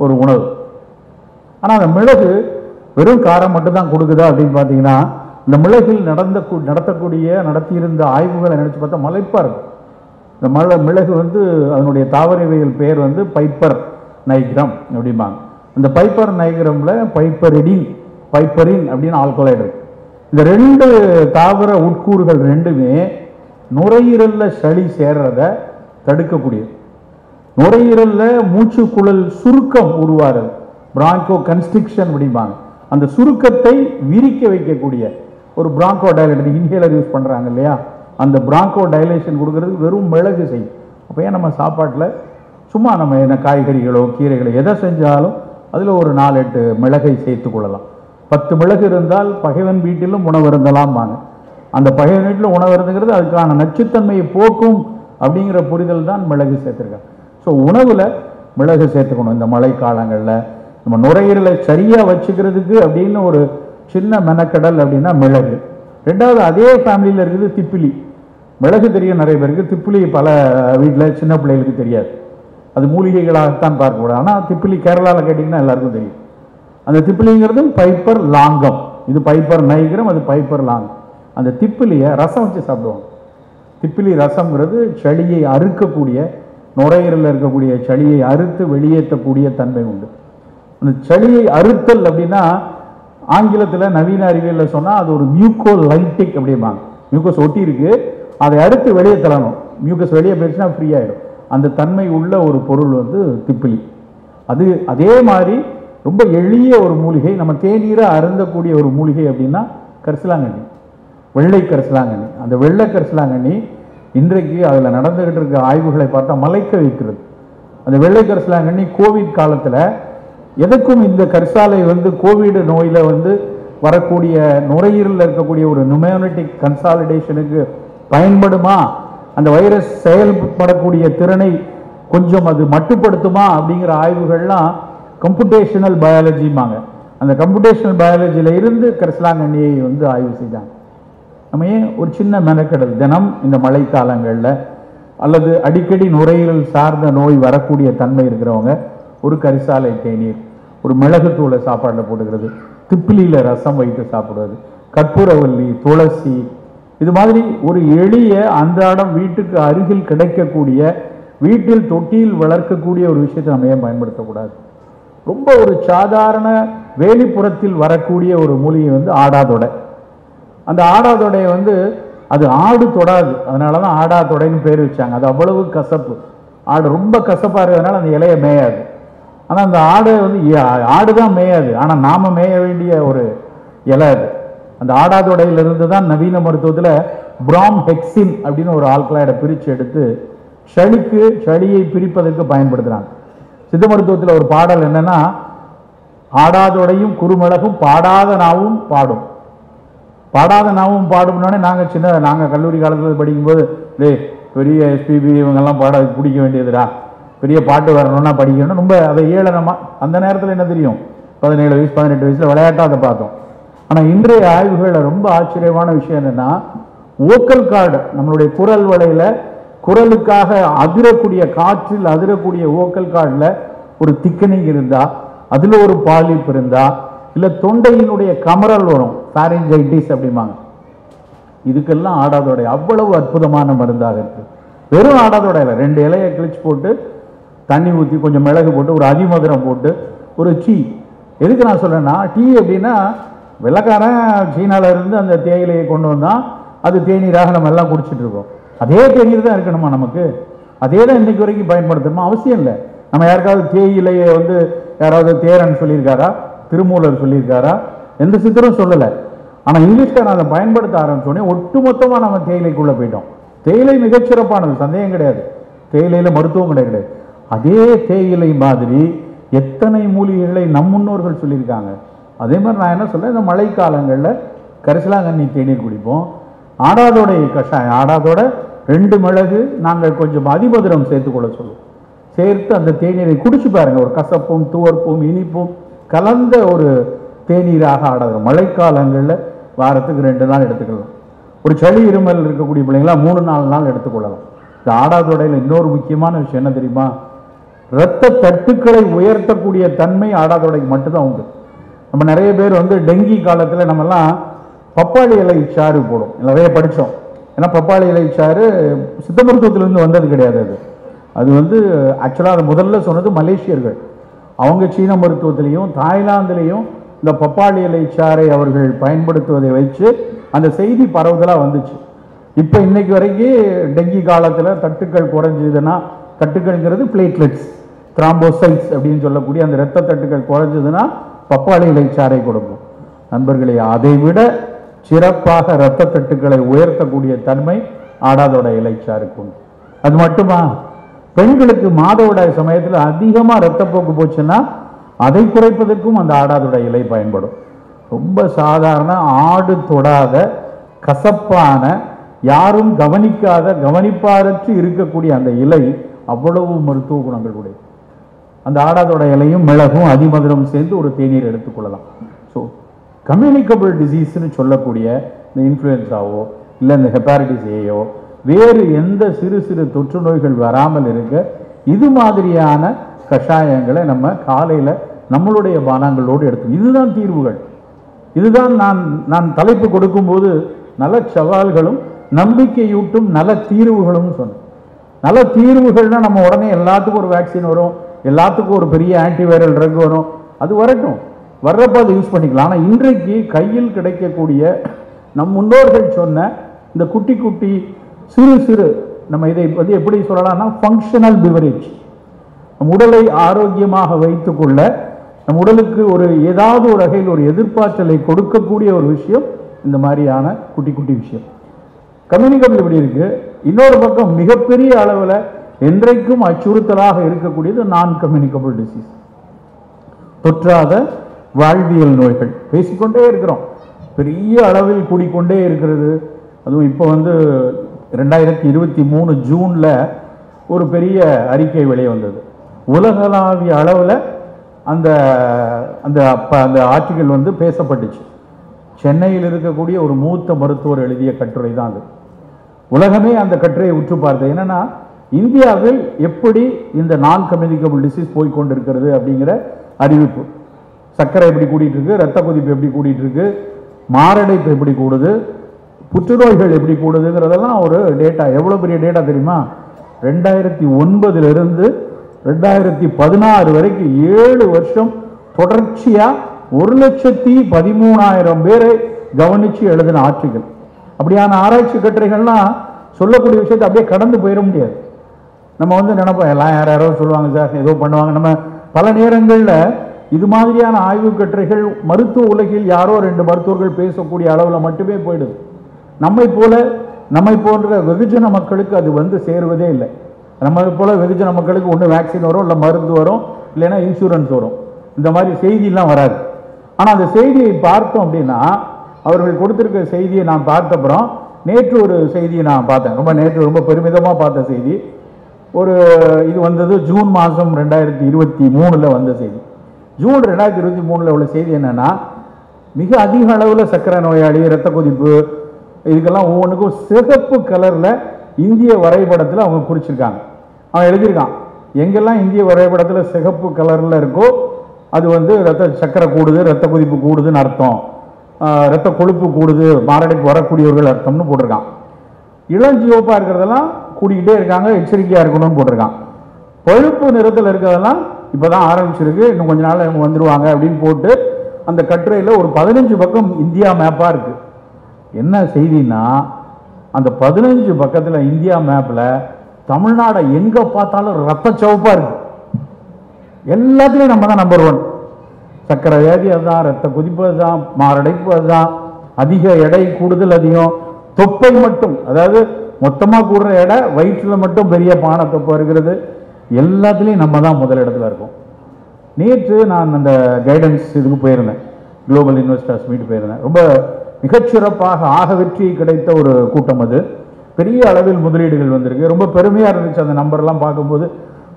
ஒரு உணவு. ஆனால் அந்த மிளகு வெறும் காரம் மட்டும்தான் கொடுக்குதா அப்படின்னு பார்த்தீங்கன்னா இந்த மிளகில் நடத்தியிருந்த ஆய்வுகளை நினச்சி பார்த்தா மலைப்பாக இருக்கும். இந்த மிளகு வந்து அதனுடைய தாவரவியல் பெயர் வந்து பைப்பர் நைக்ரம் அப்படிம்பாங்க. அந்த பைப்பர் நைக்ரமில் பைப்பரின் அப்படின்னு ஆல்கலாய்டு இருக்கு. இந்த ரெண்டு தாவர உட்கூறுகள் ரெண்டுமே நுரையீரலில் சளி சேர்றத தடுக்கக்கூடியது. நுரையீரலில் மூச்சுக்குழல் சுருக்கம் உருவாகிறது, பிராங்கோ கன்ஸ்ட்ரிக்ஷன் அப்படிம்பாங்க. அந்த சுருக்கத்தை விரிக்க வைக்கக்கூடிய ஒரு பிராங்கோ டைலேட்டர், இன்ஹேலர் யூஸ் பண்ணுறாங்க இல்லையா, அந்த பிராங்கோ டைலேஷன் கொடுக்கறது வெறும் மிளகு செய்யும். அப்போ ஏன் நம்ம சாப்பாட்டில் சும்மா நம்ம என்ன காய்கறிகளோ கீரைகளோ எதை செஞ்சாலும் அதில் ஒரு 4-8 மிளகை சேர்த்து கொள்ளலாம். 10 மிளகு இருந்தால் பகைவன் வீட்டிலும் உணவு இருந்தலாம்பாங்க. அந்த பகைவன் வீட்டில் உணவு இருந்துங்கிறது அதுக்கான நச்சுத்தன்மையை போக்கும் அப்படிங்கிற புரிதல் தான் மிளகு சேர்த்துருக்காங்க. ஸோ உணவில் மிளகு சேர்த்துக்கணும். இந்த மழை காலங்களில் நம்ம நுரையீரலை சரியாக வச்சுக்கிறதுக்கு அப்படின்னு ஒரு சின்ன மெனக்கடல் அப்படின்னா மிளகு. ரெண்டாவது அதே ஃபேமிலியில் இருக்குது திப்பிலி. மிளகு தெரியும் நிறைய பேருக்கு, திப்பிலி பல வீட்டில் சின்ன பிள்ளைகளுக்கு தெரியாது. அது மூலிகைகளாகத்தான் பார்க்கக்கூடாது. ஆனால் திப்பிலி கேரளாவில் கேட்டிங்கன்னா எல்லாருக்கும் தெரியும். அந்த திப்பிலிங்கிறது பைப்பர் லாங்கம், இது பைப்பர் நைக்ரம், அது பைப்பர் லாங்கம். அந்த திப்பிலியை ரசம் வச்சு சாப்பிடுவாங்க. திப்பிலி ரசம்ங்கிறது சளியை அறுக்கக்கூடிய, நுரையீரலில் இருக்கக்கூடிய சளியை அறுத்து வெளியேற்றக்கூடிய தன்மை உண்டு. அந்த சளியை அறுத்தல் அப்படின்னா ஆங்கிலத்தில் நவீன அறிவியலில் சொன்னால் அது ஒரு மியூகோலைட்டிக் அப்படிம்பாங்க. மியூக்கஸ் ஒட்டி இருக்கு, அதை அறுத்து வெளியே தள்ளணும். மியூக்கஸ் வெளியே போயிடுச்சுன்னா ஃப்ரீ ஆகிடும். அந்த தன்மை உள்ள ஒரு பொருள் வந்து திப்பிலி. அது அதே மாதிரி ரொம்ப எளிய ஒரு மூலிகை, நம்ம தேநீரை அருந்தக்கூடிய ஒரு மூலிகை அப்படின்னா கரிசலாங்கண்ணி, வெள்ளை கரிசலாங்கண்ணி. அந்த வெள்ளை கரிசலாங்கண்ணி இன்றைக்கு அதில் நடந்துகிட்டு இருக்க ஆய்வுகளை பார்த்தா மலைக்க வைக்கிறது. அந்த வெள்ளை கரிசலாங்கண்ணி கோவிட் காலத்தில் எதுக்கும் இந்த கரிசாலை வந்து கோவிட் நோயில் வந்து வரக்கூடிய நுரையீரலில் இருக்கக்கூடிய ஒரு நியூமோனிட்டிக் கன்சாலிடேஷனுக்கு பயன்படுமா, அந்த வைரஸ் செயல்படக்கூடிய திறனை கொஞ்சம் அது மட்டுப்படுத்துமா அப்படிங்கிற ஆய்வுகள்லாம் கம்ப்யூட்டேஷனல் பயாலஜிம்பாங்க. அந்த கம்ப்யூட்டேஷனல் பயாலஜியில் இருந்து கரிசலாங்கண்ணியை வந்து ஆய்வு செய்தாங்க. நம்ம ஏன் ஒரு சின்ன மெனக்கெடல் தினம் இந்த மழைக்காலங்களில் அல்லது அடிக்கடி நுரையீரல் சார்ந்த நோய் வரக்கூடிய தன்மை இருக்கிறவங்க ஒரு கரிசாலை தேநீர், ஒரு மிளகுத்தூளை சாப்பாட்டில் போட்டுக்கிறது, திப்பிலியில் ரசம் வைத்து சாப்பிடுவது, கற்பூரவல்லி, துளசி, இது மாதிரி ஒரு எளிய அன்றாடம் வீட்டுக்கு அருகில் கிடைக்கக்கூடிய வீட்டில் தொட்டியில் வளர்க்கக்கூடிய ஒரு விஷயத்தை நம்ம ஏன் பயன்படுத்தக்கூடாது? ரொம்ப ஒரு சாதாரண வேலிப்புறத்தில் வரக்கூடிய ஒரு மூலிகை வந்து ஆடாதொடை. அந்த ஆடாதொடையை வந்து அது ஆடு தொடாது, அதனால தான் ஆடாதொடைன்னு பேர் வச்சாங்க. அது அவ்வளவு கசப்பு. ஆடு ரொம்ப கசப்பாக இருக்கிறதுனால அந்த இலையை மேயாது. ஆனால் அந்த ஆடு வந்து ஆடு தான் மேயாது, ஆனால் நாம் மேய வேண்டிய ஒரு இலை அது. அந்த ஆடாதொடையிலிருந்து தான் நவீன மருத்துவத்தில் பிராம் ஹெக்சின் அப்படின்னு ஒரு ஆல்கலாய்டை பிரித்து எடுத்து சளியை பிரிப்பதற்கு பயன்படுத்துகிறாங்க. சித்த மருத்துவத்தில் ஒரு பாடல் என்னன்னா, ஆடாதொடையும் குறுமிளகும் பாடாத நாவும் பாடும். பாடாத நாவும் பாடும்னோடனே நாங்கள் கல்லூரி காலத்தில் படிக்கும்போது பெரிய எஸ்பிபி இவங்கெல்லாம் பாட பிடிக்க வேண்டியதுடா, பெரிய பாட்டு வரணும்னா படிக்கணும், ரொம்ப அதை ஏளனமா. அந்த நேரத்தில் என்ன தெரியும், 17 வயசு 18 வயசில் விளையாட்டாக அதை பார்த்தோம். ஆனால் இன்றைய ஆய்வுகளில் ரொம்ப ஆச்சரியமான விஷயம் என்னன்னா, வோக்கல் கார்டு, நம்மளுடைய குரல் வளையில குரலுக்காக அதிரக்கூடிய, காற்றில் அதிரக்கூடிய வோக்கல் கார்டில் ஒரு திக்கனிங் இருந்தா, அதில் ஒரு பாலிப் இருந்தா, இல்லை தொண்டையினுடைய கமரல் வரும், ஃபேரிஞ்சைட்டிஸ் அப்படிம்பாங்க. இதுக்கெல்லாம் ஆடாதொடை அவ்வளவு அற்புதமான மருந்தாக இருக்கு. வெறும் ஆடாதொடையில 2 இலையை கிழிச்சு போட்டு தண்ணி ஊற்றி கொஞ்சம் மிளகு போட்டு ஒரு அதிமதுரம் போட்டு ஒரு டீ. எதுக்கு நான் சொல்றேன்னா, டீ அப்படின்னா வெள்ளக்காரன் சீனால இருந்து அந்த தேயிலையை கொண்டு வந்தால் அது தேநீராக நம்ம எல்லாம் குடிச்சிட்டு இருக்கோம். அதே தேநீர் தான் இருக்கணுமா நமக்கு? அதே தான் இன்னைக்கு வரைக்கும் பயன்படுத்தணுமா? அவசியம் இல்லை. நம்ம யாருக்காவது தேயிலையை வந்து யாராவது தேரன் சொல்லியிருக்காரா, திருமூலர் சொல்லியிருக்காரா? எந்த சித்தரும் சொல்லலை. ஆனால் இங்கிலீஷ்காரன் அதை பயன்படுத்த ஆரம்பிச்சோடனே ஒட்டுமொத்தமாக நம்ம தேயிலைக்குள்ளே போயிட்டோம். தேயிலை மிகச்சிறப்பானது, சந்தேகம் கிடையாது. தேயிலையில் மருத்துவம் கிடையாது. அதே தேயிலை மாதிரி எத்தனை மூலிகைகளை நம் முன்னோர்கள் சொல்லியிருக்காங்க. அதே மாதிரி நான் என்ன சொல்றேன், இந்த மழை காலங்களில் கரிசலாங்கண்ணி தேநீர் குடிப்போம். ஆடாதோட கஷாயம், ஆடாதோட 2 மிளகு நாங்கள் கொஞ்சம் அதிமதுரம் சேர்த்துக்கொள்ள சொல்லுவோம். சேர்த்து அந்த தேநீரை குடிச்சு பாருங்க, ஒரு கசப்பும் துவர்ப்பும் இனிப்பும் கலந்த ஒரு தேநீராக ஆடாதோட. மழைக்காலங்களில் வாரத்துக்கு 2 நாள் எடுத்துக்கலாம். ஒரு சளி இருமல் இருக்கக்கூடிய பிள்ளைங்களா 3-4 நாள் எடுத்துக்கொள்ளலாம். இந்த ஆடாதோடையில் இன்னொரு முக்கியமான விஷயம் என்ன தெரியுமா? இரத்த தட்டுக்களை உயர்த்தக்கூடிய தன்மை ஆடாதோடைக்கு மட்டும்தான் உண்டு. நம்ம நிறைய பேர் வந்து டெங்கி காலத்தில் நம்மெல்லாம் பப்பாளி இலை சாறு போடும், நிறைய படித்தோம். ஏன்னா பப்பாளி இலை சாறு சித்த மருத்துவத்திலிருந்து வந்தது கிடையாது. அது வந்து ஆக்சுவலாக அதை முதல்ல சொன்னது மலேசியர்கள். அவங்க சீன மருத்துவத்திலையும் தாய்லாந்துலேயும் இந்த பப்பாளி இலை சாறை அவர்கள் பயன்படுத்துவதை வச்சு அந்த செய்தி பரவுதலாக வந்துச்சு. இப்போ இன்னைக்கு வரைக்கும் டெங்கி காலத்தில் தட்டுக்கள் குறைஞ்சதுன்னா, தட்டுக்கள்ங்கிறது பிளேட்லெட்ஸ், த்ராம்போசைட்ஸ் அப்படின்னு சொல்லக்கூடிய அந்த இரத்த தட்டுக்கள் குறைஞ்சதுன்னா பப்பாளி இலை சாறை கொடுக்கும். நண்பர்களே, அதை விட சிறப்பாக இரத்த தட்டுக்களை உயர்த்தக்கூடிய தன்மை ஆடாதோட இலைச்சாருக்கு உண்டு. அது மட்டுமா, பெண்களுக்கு மாதவிடாய் சமயத்தில் அதிகமாக இரத்தப்போக்கு போச்சுன்னா அதை குறைப்பதற்கும் அந்த ஆடாதோட இலை பயன்படும். ரொம்ப சாதாரண ஆடு தொடாத கசப்பான யாரும் கவனிக்காத கவனிப்பாரற்று இருக்கக்கூடிய அந்த இலை அவ்வளவு மருத்துவ குணங்கள் உடையது. அந்த ஆடாதோட இலையும் மிளகும் அதிமதுரம் சேர்ந்து ஒரு தேநீர் எடுத்துக்கொள்ளலாம். ஸோ கம்யூனிகபிள் டிசீஸ்ன்னு சொல்லக்கூடிய இந்த இன்ஃப்ளூயன்ஸாவோ இல்லை இந்த ஹெப்பாட்டிஸ் ஏயோ வேறு எந்த சிறு சிறு தொற்று நோய்கள் வராமல் இருக்க இது மாதிரியான கஷாயங்களை நம்ம காலையில் நம்மளுடைய பானங்களோடு எடுத்து, இதுதான் தீர்வுகள். இதுதான் நான் தலைப்பு கொடுக்கும்போது நல்ல சவால்களும் நம்பிக்கையூட்டும் நல்ல தீர்வுகளும் சொன்னேன். நல்ல தீர்வுகள்னா நம்ம உடனே எல்லாத்துக்கும் ஒரு வேக்சின் வரும், எல்லாத்துக்கும் ஒரு பெரிய ஆன்டிவைரல் ட்ரக் வரும், அது வரட்டும், வர்றப்ப அதை யூஸ் பண்ணிக்கலாம். ஆனால் இன்றைக்கு கையில் கிடைக்கக்கூடிய நம் முன்னோர்கள் சொன்ன இந்த குட்டி குட்டி சிறு சிறு, நம்ம இதை வந்து எப்படி சொல்லலாம்னா ஃபங்க்ஷனல் பிவரேஜ், நம் உடலை ஆரோக்கியமாக வைத்துக்கொள்ள, நம் உடலுக்கு ஒரு ஏதாவது ஒரு வகையில் ஒரு எதிர்பார்த்தலை கொடுக்கக்கூடிய ஒரு விஷயம் இந்த மாதிரியான குட்டி குட்டி விஷயம். கம்யூனிகபிள் இப்படி இருக்கு. இன்னொரு பக்கம் மிகப்பெரிய அளவில் என்றைக்கும் அச்சுறுத்தலாக இருக்கக்கூடியது நான் கம்யூனிகபிள் டிசீஸ், தொற்றாத வாழ்வியல் நோய்கள். பேசிக்கொண்டே இருக்கிறோம், பெரிய அளவில் கூடிக்கொண்டே இருக்கிறது. அதுவும் இப்போ வந்து 2023 ஜூனில் ஒரு பெரிய அறிக்கை வெளியே வந்தது. உலகளாவிய அளவில் அந்த அந்த அந்த ஆர்டிகல் வந்து பேசப்பட்டுச்சு. சென்னையில் இருக்கக்கூடிய ஒரு மூத்த மருத்துவர் எழுதிய கட்டுரை தான் அது. உலகமே அந்த கட்டுரையை உற்று பார்த்தது. என்னன்னா, இந்தியாவில் எப்படி இந்த நான் கம்யூனிகபிள் டிசீஸ் போய்கொண்டிருக்கிறது அப்படிங்கிற அறிவிப்பு. சர்க்கரை எப்படி கூடிட்டு இருக்கு, ரத்த கொதிப்பு எப்படி கூடிட்டு இருக்கு, மாரடைப்பு எப்படி கூடுது, புற்றுநோய்கள் எப்படி கூடுதுங்கிறதெல்லாம் ஒரு டேட்டா. எவ்வளோ பெரிய டேட்டா தெரியுமா? 2009 2016 வரைக்கும் 7 வருஷம் தொடர்ச்சியா 1,13,000 பேரை கவனிச்சு எழுதின ஆட்சிகள். அப்படியான ஆராய்ச்சி கட்டுரைகள்லாம் சொல்லக்கூடிய விஷயத்தை அப்படியே கடந்து போயிட முடியாது. நம்ம நினைப்போம் எல்லாம் யாரோ சொல்லுவாங்க சார், ஏதோ பண்ணுவாங்க. நம்ம பல நேரங்களில் இது மாதிரியான ஆய்வு கட்டுரைகள் மருத்துவ உலகில் யாரோ 2 மருத்துவர்கள் பேசக்கூடிய அளவில் மட்டுமே போயிடுது. நம்மை போன்ற வெகுஜன மக்களுக்கு அது சேருவதே இல்லை. நம்மை போல வெகுஜன மக்களுக்கு ஒன்று வேக்சின் வரும், இல்லை மருந்து வரும், இல்லைன்னா இன்சூரன்ஸ் வரும். இந்த மாதிரி செய்தியெல்லாம் வராது. ஆனால் அந்த செய்தியை பார்த்தோம் அப்படின்னா, அவர்கள் கொடுத்திருக்கிற செய்தியை நான் பார்த்தப்புறம் நேற்று ஒரு செய்தியை நான் பார்த்தேன். நேற்று ரொம்ப பெருமிதமாக பார்த்த செய்தி. இது வந்தது ஜூன் மாதம் 2023 வந்த செய்தி. ஜூன் 2023 உள்ள செய்தி என்னன்னா, மிக அதிக அளவில் சர்க்கரை நோயாளி, இரத்த கொதிப்பு, இதுக்கெல்லாம் ஒவ்வொன்றுக்கும் சிகப்பு கலரில் இந்திய வரைபடத்தில் அவங்க குறிச்சிருக்காங்க. அவன் எழுதியிருக்கான், எங்கெல்லாம் இந்திய வரைபடத்தில் சிகப்பு கலரில் இருக்கோ அது சர்க்கரை கூடுது, இரத்த கொதிப்பு கூடுதுன்னு அர்த்தம், இரத்த கொழுப்பு கூடுது, மாரடைப்பு வரக்கூடியவர்கள் அர்த்தம்னு போட்டிருக்கான். இளஞ்சிவப்பாக இருக்கிறதெல்லாம் கூடிக்கிட்டே இருக்காங்க, எச்சரிக்கையாக இருக்கணும்னு போட்டிருக்கான். பழுப்பு நிறத்தில் இருக்கிறதெல்லாம் இப்போ தான் ஆரம்பிச்சிருக்கு, இன்னும் கொஞ்ச நாள் அவங்க வந்துடுவாங்க அப்படின்னு போட்டு அந்த கட்டுரையில் ஒரு 15 பக்கம் இந்தியா மேப்பாக இருக்குது. என்ன செய்தின்னா, அந்த 15 பக்கத்தில் இந்தியா மேப்பில் தமிழ்நாடை எங்கே பார்த்தாலும் ரத்த சிவப்பாக இருக்கு. எல்லாத்துலேயும் நம்ம தான் நம்பர் 1. சர்க்கரை வியாதி அதுதான், ரத்த கொதிப்பு அதுதான், மாரடைப்பு அதுதான், அதிக எடை கூடுதல் அதிகம், தொப்பை மட்டும், அதாவது மொத்தமாக கூடுற எடை, வயிற்றில் மட்டும் பெரிய பானை தொப்பை இருக்கிறது, எல்லாத்துலேயும் நம்ம தான் முதல் இடத்துல இருக்கோம். நேற்று நான் அந்த கைடன்ஸ் இதுக்கு போயிருந்தேன், குளோபல் இன்வெஸ்டர்ஸ் மீட் போயிருந்தேன். ரொம்ப மிகச்சிறப்பாக ஆக வெற்றி கிடைத்த ஒரு கூட்டம் அது. பெரிய அளவில் முதலீடுகள் வந்திருக்கு. ரொம்ப பெருமையாக இருந்துச்சு அந்த நம்பர்லாம் பார்க்கும்போது.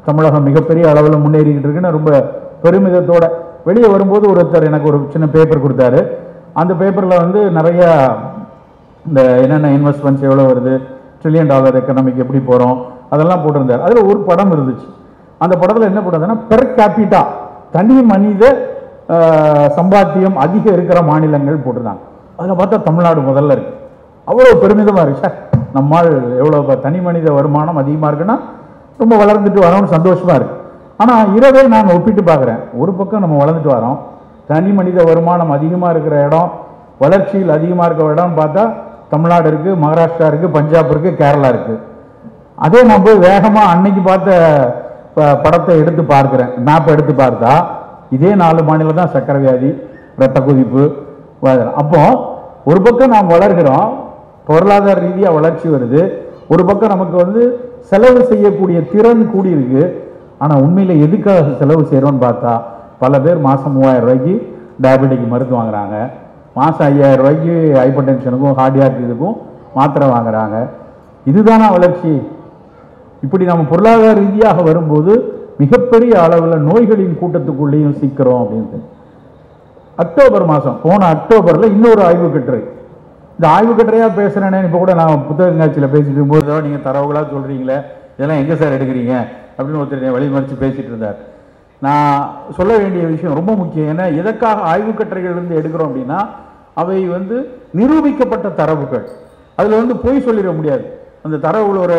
தமிழகம் மிகப்பெரிய அளவில் முன்னேறிக்கிட்டு இருக்குன்னு ரொம்ப பெருமிதத்தோட வெளியே வரும்போது ஒருத்தர் எனக்கு ஒரு சின்ன பேப்பர் கொடுத்தாரு. அந்த பேப்பரில் நிறைய இந்த என்னென்ன இன்வெஸ்ட்மெண்ட்ஸ் எவ்வளோ வருது, $1 trillion எக்கனாமிக் எப்படி போகிறோம், அதெல்லாம் போட்டிருந்தார். அதில் ஒரு படம் இருந்துச்சு. அந்த படத்தில் என்ன போட்டதுன்னா, பெர் கேபிட்டா, தனி மனித சம்பாத்தியம் அதிகம் இருக்கிற மாநிலங்கள் போட்டிருந்தாங்க. அதில் பார்த்தா தமிழ்நாடு முதல்ல இருக்கு. அவ்வளோ பெருமிதமாக இருக்கு. சார் நம்மால் எவ்வளோ தனி மனித வருமானம் அதிகமாக இருக்குன்னா ரொம்ப வளர்ந்துட்டு வரோம்னு சந்தோஷமாக இருக்குது. ஆனால் இரவே நான் ஒப்பிட்டு பார்க்குறேன். ஒரு பக்கம் நம்ம வளர்ந்துட்டு வரோம், தனி மனித வருமானம் அதிகமாக இருக்கிற இடம், வளர்ச்சியில் அதிகமாக இருக்கிற இடம்னு பார்த்தா தமிழ்நாடு இருக்குது, மகாராஷ்டிரா இருக்குது, பஞ்சாப் இருக்குது, கேரளா இருக்குது. அதே நான் போய் வேகமாக அன்னைக்கு பார்த்த படத்தை எடுத்து பார்க்குறேன், மேப்பை எடுத்து பார்த்தா இதே 4 மாநிலம் தான் சர்க்கரை வியாதி, இரத்த கொதிப்பு. அப்போ ஒரு பக்கம் நாம் வளர்கிறோம், பொருளாதார ரீதியாக வளர்ச்சி வருது, ஒரு பக்கம் நமக்கு செலவு செய்யக்கூடிய திறன் கூடியிருக்கு. ஆனால் உண்மையில் எதுக்காக செலவு செய்கிறோன்னு பார்த்தா, பல பேர் மாதம் 3000 ரூபாய்க்கு டயபெட்டிக் மருந்து வாங்குறாங்க, மாதம் 5000 ரூபாய்க்கு ஹைப்பர் டென்ஷனுக்கும் கார்டியாக் இதுக்கும் மாத்திரை வாங்குறாங்க. இதுதானா வளர்ச்சி? இப்படி நம்ம பொருளாதார ரீதியாக வரும்போது மிகப்பெரிய அளவில் நோய்களின் கூட்டத்துக்குள்ளேயும் சிக்கிறோம் அப்படின்ட்டு. அக்டோபர் மாதம், போன அக்டோபரில் இன்னொரு ஆய்வு கட்டுரை. இந்த ஆய்வு கட்டுரையாக பேசுகிறேனே, இப்போ கூட நான் புத்தக காட்சியில் பேசிட்டு இருக்கும்போது நீங்கள் தரவுகளாக சொல்கிறீங்களே, இதெல்லாம் எங்கே சார் எடுக்கிறீங்க அப்படின்னு ஒருத்தர் வழிமறித்து பேசிகிட்டு இருந்தார். நான் சொல்ல வேண்டிய விஷயம் ரொம்ப முக்கியம். ஏன்னா எதற்காக ஆய்வு கட்டுரைகள்லேருந்து எடுக்கிறோம் அப்படின்னா, அவை நிரூபிக்கப்பட்ட தரவுகள். அதில் பொய் சொல்லிட முடியாது. அந்த தரவுகள் ஒரு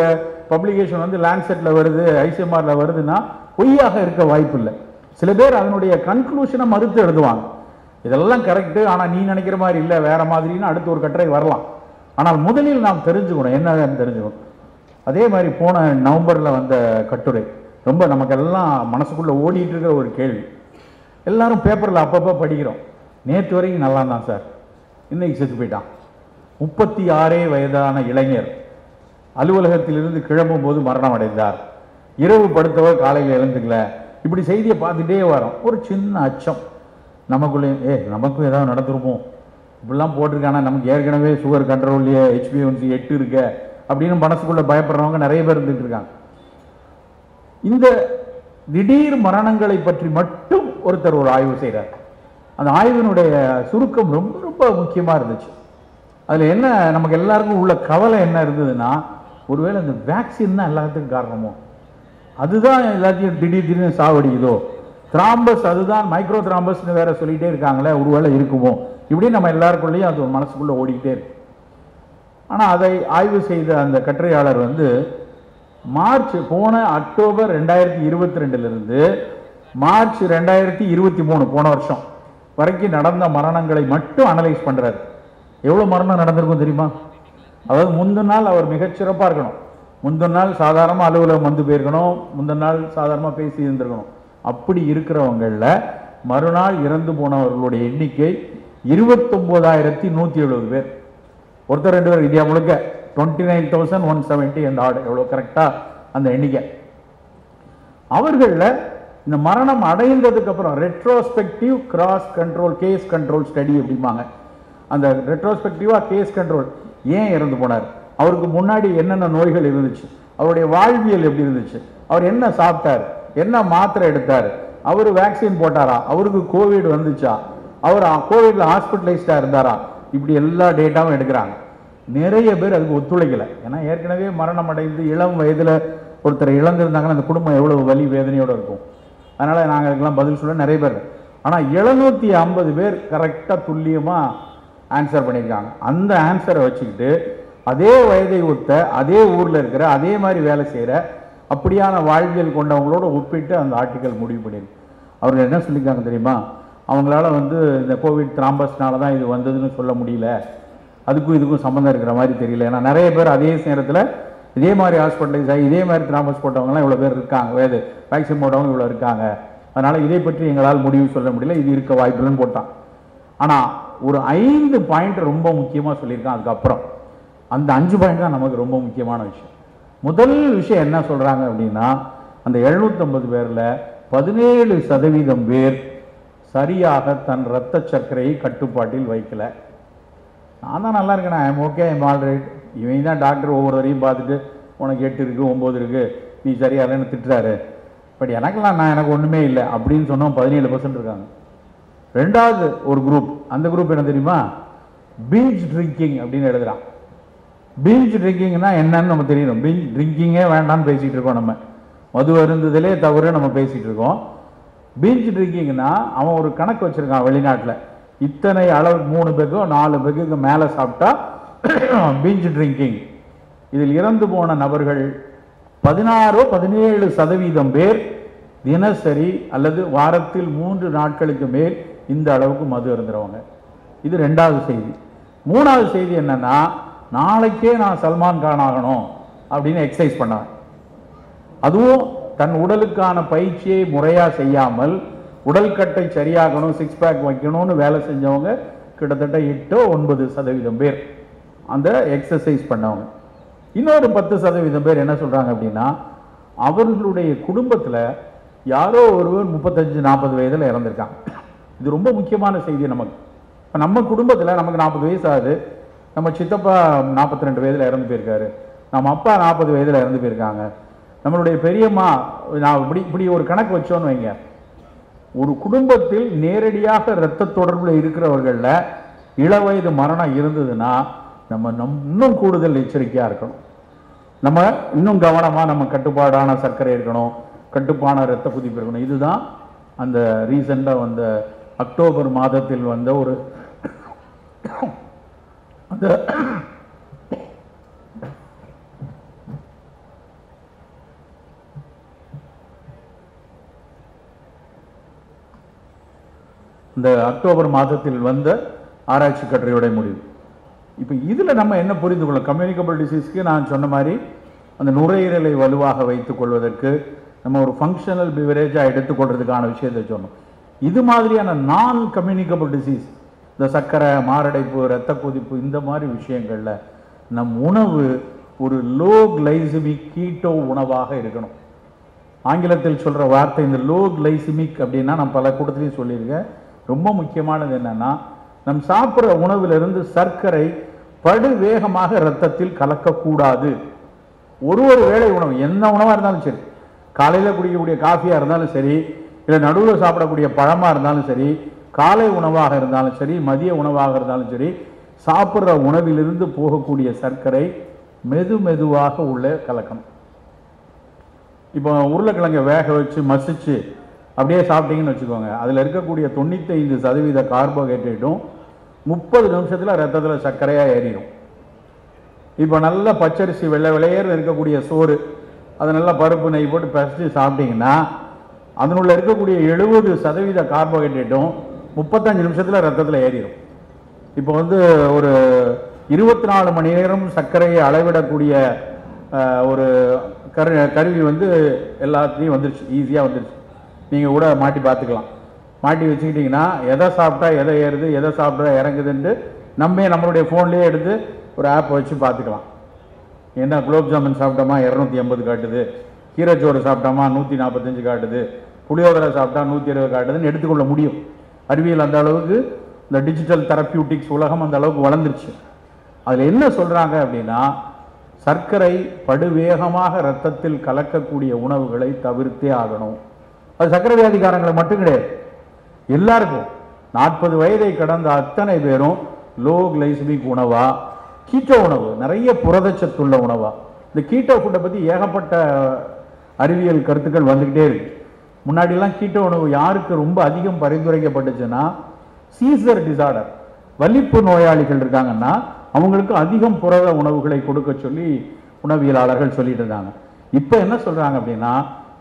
பப்ளிகேஷன் லேண்ட்செட்டில் வருது, ஐசிஎம்ஆரில் வருதுன்னா பொய்யாக இருக்க வாய்ப்பு இல்லை. சில பேர் அதனுடைய கன்க்ளூஷனை மறுத்து எழுதுவாங்க, இதெல்லாம் கரெக்டு, ஆனால் நீ நினைக்கிற மாதிரி இல்லை, வேற மாதிரின்னு அடுத்து ஒரு கட்டுரை வரலாம். ஆனால் முதலில் நாம் தெரிஞ்சுக்கணும், என்னன்னு தெரிஞ்சுக்கணும். அதே மாதிரி போன நவம்பரில் வந்த கட்டுரை ரொம்ப நமக்கெல்லாம் மனசுக்குள்ளே ஓடிட்டு இருக்கிற ஒரு கேள்வி. எல்லாரும் பேப்பரில் அப்பப்போ படிக்கிறோம். நேற்று வரைக்கும் நல்லா தான் சார், இன்னைக்கு செத்து போயிட்டான். 36 வயதான இளைஞர் அலுவலகத்திலிருந்து கிளம்பும் போது மரணம் அடைந்தார். இரவு படுத்தவர் காலையில் எழுந்துக்கல. இப்படி செய்தியை பார்த்துட்டே வரோம். ஒரு சின்ன அச்சம் நமக்குள்ளே, நமக்கும் ஏதாவது நடந்துருமோ, இப்படிலாம் போட்டிருக்கானா, நமக்கு ஏற்கனவே சுகர் கண்ட்ரோல்லையே HbA1c 8 இருக்க அப்படின்னு மனசுக்குள்ளே பயப்படுறவங்க நிறைய பேர் இருந்துட்டு இருக்காங்க. இந்த திடீர் மரணங்களை பற்றி மட்டும் ஒருத்தர் ஒரு ஆய்வு செய்கிறார். அந்த ஆய்வினுடைய சுருக்கம் ரொம்ப ரொம்ப முக்கியமாக இருந்துச்சு. அதில் என்ன நமக்கு எல்லாருக்கும் உள்ள கவலை என்ன இருந்ததுன்னா, ஒருவேளை இந்த வேக்சின் தான் எல்லாத்துக்கும் காரணமோ, அதுதான் எல்லாத்தையும் திடீர்னு சாவடிக்குதோ, திராம்பஸ் அதுதான் மைக்ரோ திராம்பஸ்ன்னு வேற சொல்லிகிட்டே இருக்காங்களே, ஒருவேளை இருக்குமோ, இப்படி நம்ம எல்லாருக்குள்ளேயும் அது மனசுக்குள்ளே ஓடிக்கிட்டே இருக்கு. ஆனால் அதை ஆய்வு செய்த அந்த கட்டுரையாளர் மார்ச் போன அக்டோபர் 2022 மார்ச் 2023 போன வருஷம் வரைக்கும் நடந்த மரணங்களை மட்டும் அனலைஸ் பண்றாரு. எவ்வளவு மரணம் நடந்திருக்கும் தெரியுமா? அதாவது முந்தின நாள் அவர் மிகச்சிறப்பாக இருக்கணும், முந்தின நாள் சாதாரணமாக அலுவலகம் வந்து போயிருக்கணும், முந்தின நாள் சாதாரணமாக பேசி இருந்திருக்கணும். அப்படி இருக்கிறவங்களில் மறுநாள் இறந்து போனவர்களுடைய எண்ணிக்கை 29,170 பேர். ஒருத்தர் 2 பேர், இந்தியா முழுக்க 29,170 அந்த ஆடு எவ்வளோ கரெக்டாக அந்த எண்ணிக்கை. அவர்களில் இந்த மரணம் அடைந்ததுக்கு அப்புறம் retrospective cross control case control study அப்படிம்பாங்க. அந்த ரெட்ரோஸ்பெக்டிவா கேஸ் கண்ட்ரோல், ஏன் இறந்து போனார், அவருக்கு முன்னாடி என்னென்ன நோய்கள் இருந்துச்சு, அவருடைய வாழ்வியல் எப்படி இருந்துச்சு, அவர் என்ன சாப்பிட்டார், என்ன மாத்திரை எடுத்தார், அவர் வேக்சின் போட்டாரா, அவருக்கு கோவிட் வந்துச்சா, அவர் கோவிட்ல ஹாஸ்பிட்டலைஸ்டா இருந்தாரா, இப்படி எல்லா டேட்டாவும் எடுக்கிறாங்க. நிறைய பேர் அதுக்கு ஒத்துழைக்கலை. ஏன்னா ஏற்கனவே மரணம் அடைந்து இளம் வயதில் ஒருத்தரை இழந்திருந்தாங்கன்னா அந்த குடும்பம் எவ்வளவு வலி வேதனையோடு இருக்கும். அதனால் நாங்கள் அதுக்கெல்லாம் பதில் சொல்ல நிறைய பேர். ஆனால் 750 பேர் கரெக்டாக துல்லியமாக ஆன்சர் பண்ணியிருக்காங்க. அந்த ஆன்சரை வச்சுக்கிட்டு அதே வயதை ஒத்த அதே ஊரில் இருக்கிற அதே மாதிரி வேலை செய்கிற அப்படியான வாழ்வியல் கொண்டவங்களோட ஒப்பிட்டு அந்த ஆர்டிக்கல் முடிவு பண்ணியிருக்கு. அவர்கள் என்ன சொல்லியிருக்காங்க தெரியுமா? அவங்களால இந்த கோவிட் திராம்பஸ்னால தான் இது வந்ததுன்னு சொல்ல முடியல, அதுக்கும் இதுக்கும் சம்மந்தம் இருக்கிற மாதிரி தெரியல. ஏன்னா நிறைய பேர் அதே நேரத்தில் இதே மாதிரி ஹாஸ்பிட்டலைஸ் ஆகி இதே மாதிரி திராம்பஸ் போட்டவங்கலாம் இவ்வளோ பேர் இருக்காங்க, வேக்சின் போட்டவங்க இவ்வளோ இருக்காங்க, அதனால் இதை பற்றி எங்களால் முடிவு சொல்ல முடியல, இது இருக்க வாய்ப்புலன்னு போட்டான். ஆனால் ஒரு 5 பாயிண்ட் ரொம்ப முக்கியமாக சொல்லியிருக்கான். அதுக்கப்புறம் அந்த 5 பாயிண்ட் தான் நமக்கு ரொம்ப முக்கியமான விஷயம். முதல் விஷயம் என்ன சொல்கிறாங்க அப்படின்னா, அந்த 750 பேரில் 17% பேர் சரியாக தன் இரத்த சர்க்கரையை கட்டுப்பாட்டில் வைக்கலை. நான் தான் நல்லா இருக்கேன், ஐம் ஓகே, ஐம் ஆல்ரைட். இவன் தான் டாக்டர் ஒவ்வொருவரையும் பார்த்துட்டு உனக்கு 8 இருக்குது 9 இருக்குது நீ சரியா இல்லைன்னு திட்டுறாரு. பட் எனக்கு ஒன்றுமே இல்லை அப்படின்னு சொன்னோம் 17% இருக்காங்க. ரெண்டாவது ஒரு குரூப், அந்த குரூப் என்ன தெரியுமா? பிஞ்ச் ட்ரிங்கிங் அப்படின்னு எழுதுறான். பிஞ்ச் ட்ரிங்கிங்னா என்னன்னு நம்ம தெரியணும். பிஞ்ச் ட்ரிங்கிங்கே வேண்டான்னு பேசிகிட்டு இருக்கோம், நம்ம மது அருந்துதலே தவிர நம்ம பேசிகிட்டு இருக்கோம். பிஞ்ச் ட்ரிங்கிங்னா அவன் ஒரு கணக்கு வச்சுருக்கான் வெளிநாட்டில், இத்தனை அளவு 3 பெக்கோ 4 பெக்குக்கு மேலே சாப்பிட்டா பிஞ்ச் ட்ரிங்கிங். இதில் இறந்து போன நபர்கள் 16-17% பேர் தினசரி அல்லது வாரத்தில் 3 நாட்களுக்கு மேல் இந்த அளவுக்கு மது அருந்துறவங்க. இது 2வது செய்தி. 3வது செய்தி என்னன்னா, நாளைக்கே நான் சல்மான் கான் ஆகணும் அப்படின்னு எக்ஸசைஸ் பண்ணாங்க. அதுவும் தன் உடலுக்கான பயிற்சியை முறையா செய்யாமல் உடல் கட்டை சரியாகணும், 6 பேக் வைக்கணும்னு வேலை செஞ்சவங்க கிட்டத்தட்ட 8-9% பேர் அந்த எக்ஸசைஸ் பண்ணவங்க. இன்னொரு 10% பேர் என்ன சொல்றாங்க அப்படின்னா, அவர்களுடைய குடும்பத்தில் யாரோ ஒருவர் 35-40 வயதில் இறந்திருக்காங்க. இது ரொம்ப முக்கியமான செய்தி நமக்கு. இப்போ நம்ம குடும்பத்தில் நமக்கு 40 வயசு ஆகுது, நம்ம சித்தப்பா 42 வயதில் இறந்து போயிருக்காரு, நம்ம அப்பா 40 வயதில் இறந்து போயிருக்காங்க, நம்மளுடைய பெரியம்மா, நான் இப்படி ஒரு கணக்கு வச்சோன்னு வைங்க, ஒரு குடும்பத்தில் நேரடியாக இரத்த தொடர்பில் இருக்கிறவர்களில் இளவயது மரணம் இருந்ததுன்னா நம்ம இன்னும் கூடுதல் எச்சரிக்கையாக இருக்கணும். நம்ம இன்னும் கவனமாக நம்ம கட்டுப்பாடான சர்க்கரை இருக்கணும், கட்டுப்பான இரத்த குதிப்பு இருக்கணும். இதுதான் அந்த ரீசெண்டாக வந்த அக்டோபர் மாதத்தில் வந்த ஒரு அந்த இந்த அக்டோபர் மாதத்தில் வந்த ஆராய்ச்சி கட்டுரையோட முடிவு. இப்போ இதில் நம்ம என்ன புரிந்து கொள்ள, கம்யூனிகபிள் டிசீஸ்க்கு நான் சொன்ன மாதிரி அந்த நுரையீரலை வலுவாக வைத்துக் கொள்வதற்கு நம்ம ஒரு ஃபங்க்ஷனல் பிவரேஜாக எடுத்துக்கொள்றதுக்கான விஷயத்தை சொன்னோம். இது மாதிரியான நான் கம்யூனிகபிள் டிசீஸ், இந்த சர்க்கரை, மாரடைப்பு, இரத்த கொதிப்பு, இந்த மாதிரி விஷயங்களில் நம் உணவு ஒரு லோ கிளைசிமிக் கீட்டோ உணவாக இருக்கணும். ஆங்கிலத்தில் சொல்கிற வார்த்தை இந்த லோ கிளைசிமிக் அப்படின்னா நான் பல கூட்டத்திலையும் சொல்லியிருக்கேன். ரொம்ப முக்கியமானது என்னன்னா, நம் சாப்பிட்ற உணவிலிருந்து சர்க்கரை படு வேகமாக இரத்தத்தில் கலக்கக்கூடாது. ஒரு வேளை உணவு, என்ன உணவாக இருந்தாலும் சரி, காலையில் குடிக்கக்கூடிய காஃபியாக இருந்தாலும் சரி, இல்லை நடுவில் சாப்பிடக்கூடிய பழமாக இருந்தாலும் சரி, காலை உணவாக இருந்தாலும் சரி, மதிய உணவாக இருந்தாலும் சரி, சாப்பிட்ற உணவிலிருந்து போகக்கூடிய சர்க்கரை மெதுவாக உள்ள கலக்கணும். இப்போ உருளைக்கிழங்கை வேக வச்சு மசிச்சு அப்படியே சாப்பிட்டீங்கன்னு வச்சுக்கோங்க, அதில் இருக்கக்கூடிய 95% கார்போஹைட்ரேட்டும் 30 நிமிஷத்தில் ரத்தத்தில் சர்க்கரையாக ஏறிடும். இப்போ நல்ல பச்சரிசி வெள்ளை வெள்ளையர் இருக்கக்கூடிய சோறு அதை நல்லா பருப்பு நெய் போட்டு பிசைச்சு சாப்பிட்டீங்கன்னா அதனுள்ள இருக்கக்கூடிய 70% கார்போஹைட்ரேட்டும் 35 நிமிஷத்தில் ரத்தத்தில் ஏறிடும். இப்போ வந்து ஒரு 24 மணி நேரம் சர்க்கரையை அளவிடக்கூடிய ஒரு கருவி வந்து எல்லாத்துலேயும் வந்துருச்சு, ஈஸியாக வந்துருச்சு. நீங்கள் கூட மாட்டி பார்த்துக்கலாம். மாட்டி வச்சுக்கிட்டிங்கன்னா எதை சாப்பிட்டா எதை ஏறுது, எதை சாப்பிட்டா இறங்குதுன்ட்டு நம்மளுடைய ஃபோன்லேயே எடுத்து ஒரு ஆப் வச்சு பார்த்துக்கலாம். என்ன குலோப் ஜாமுன் சாப்பிட்டோமா 280 காட்டுது, கீரைச்சோறு சாப்பிட்டோமா 145 காட்டுது, புளியோதரை சாப்பிட்டா 120 காட்டுதுன்னு எடுத்துக்கொள்ள முடியும். அறிவியல் அந்த அளவுக்கு, இந்த டிஜிட்டல் தெரப்பியூட்டிக்ஸ் உலகம் அந்த அளவுக்கு வளர்ந்துருச்சு. அதில் என்ன சொல்கிறாங்க அப்படின்னா, சர்க்கரை படுவேகமாக ரத்தத்தில் கலக்கக்கூடிய உணவுகளை தவிர்த்தே ஆகணும். அது சர்க்கரை வியாதிக்காரங்களை மட்டும் கிடையாது, எல்லாருக்கும். 40 வயதை கடந்த அத்தனை பேரும் லோ கிளைசமிக் உணவா, கீட்டோ உணவு, நிறைய புரதச்சத்துள்ள உணவா. இந்த கீட்டோ ஃபுட்டை பற்றி ஏகப்பட்ட அறிவியல் கருத்துக்கள் வந்துக்கிட்டே இருக்கு. முன்னாடிலாம் கீட்டோ உணவு யாருக்கு ரொம்ப அதிகம் பரிந்துரைக்கப்பட்டுச்சுன்னா, சீசர் டிசார்டர், வலிப்பு நோயாளிகள் இருக்காங்கன்னா அவங்களுக்கு அதிகம் புரத உணவுகளை கொடுக்க சொல்லி உணவியலாளர்கள் சொல்லிட்டு இருந்தாங்க. இப்போ என்ன சொல்கிறாங்க அப்படின்னா,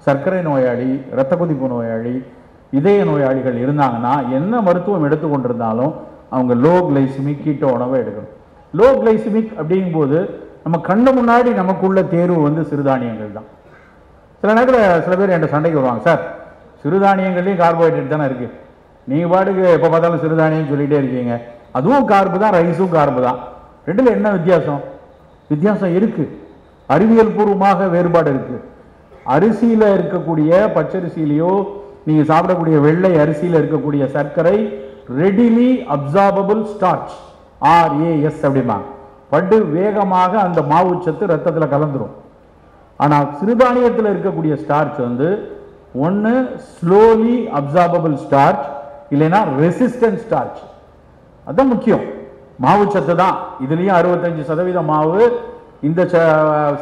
சர்க்கரை நோயாளி, இரத்த கொதிப்பு நோயாளி, இதய நோயாளிகள் இருந்தாங்கன்னா என்ன மருத்துவம் எடுத்துக்கொண்டிருந்தாலும் அவங்க லோ கிளைசிமிக் கீட்டோ உணவை எடுக்கணும். லோ கிளைசிமிக் அப்படிங்கும்போது நம்ம கண்ணு முன்னாடி நமக்குள்ள தேர்வு வந்து சிறுதானியங்கள் தான். சில நேரத்தில் சில பேர் என்கிட்ட சண்டைக்கு வருவாங்க, சார் சிறுதானியங்கள்லேயும் கார்போஹைட்ரேட் தானே இருக்குது, நீங்கள் பாட்டுக்கு எப்போ பார்த்தாலும் சிறுதானியம் சொல்லிகிட்டே இருக்கீங்க, அதுவும் கார்பு தான், ரைஸும் கார்பு தான், ரெண்டில் என்ன வித்தியாசம்? வித்தியாசம் இருக்குது, அறிவியல் பூர்வமாக வேறுபாடு இருக்குது. அரிசியில் இருக்கக்கூடிய பச்சரிசியிலையோ நீங்கள் சாப்பிடக்கூடிய வெள்ளை அரிசியில் இருக்கக்கூடிய சர்க்கரை ரெடிலி அப்சார்பபிள் ஸ்டார்ச், RAS அப்படிம்பாங்க. படு வேகமாக அந்த மாவுச்சத்து ரத்தத்தில் கலந்துரும். ஆனால் சிறுதானியத்தில் இருக்கக்கூடிய ஸ்டார்ச் வந்து ஒன்று ஸ்லோலி அப்சார்பபிள் ஸ்டார்ச், இல்லைன்னா ரெசிஸ்டன்ட் ஸ்டார்ச். அதுதான் முக்கியம். மாவுச்சத்து தான் இதுலேயும் 65% மாவு, இந்த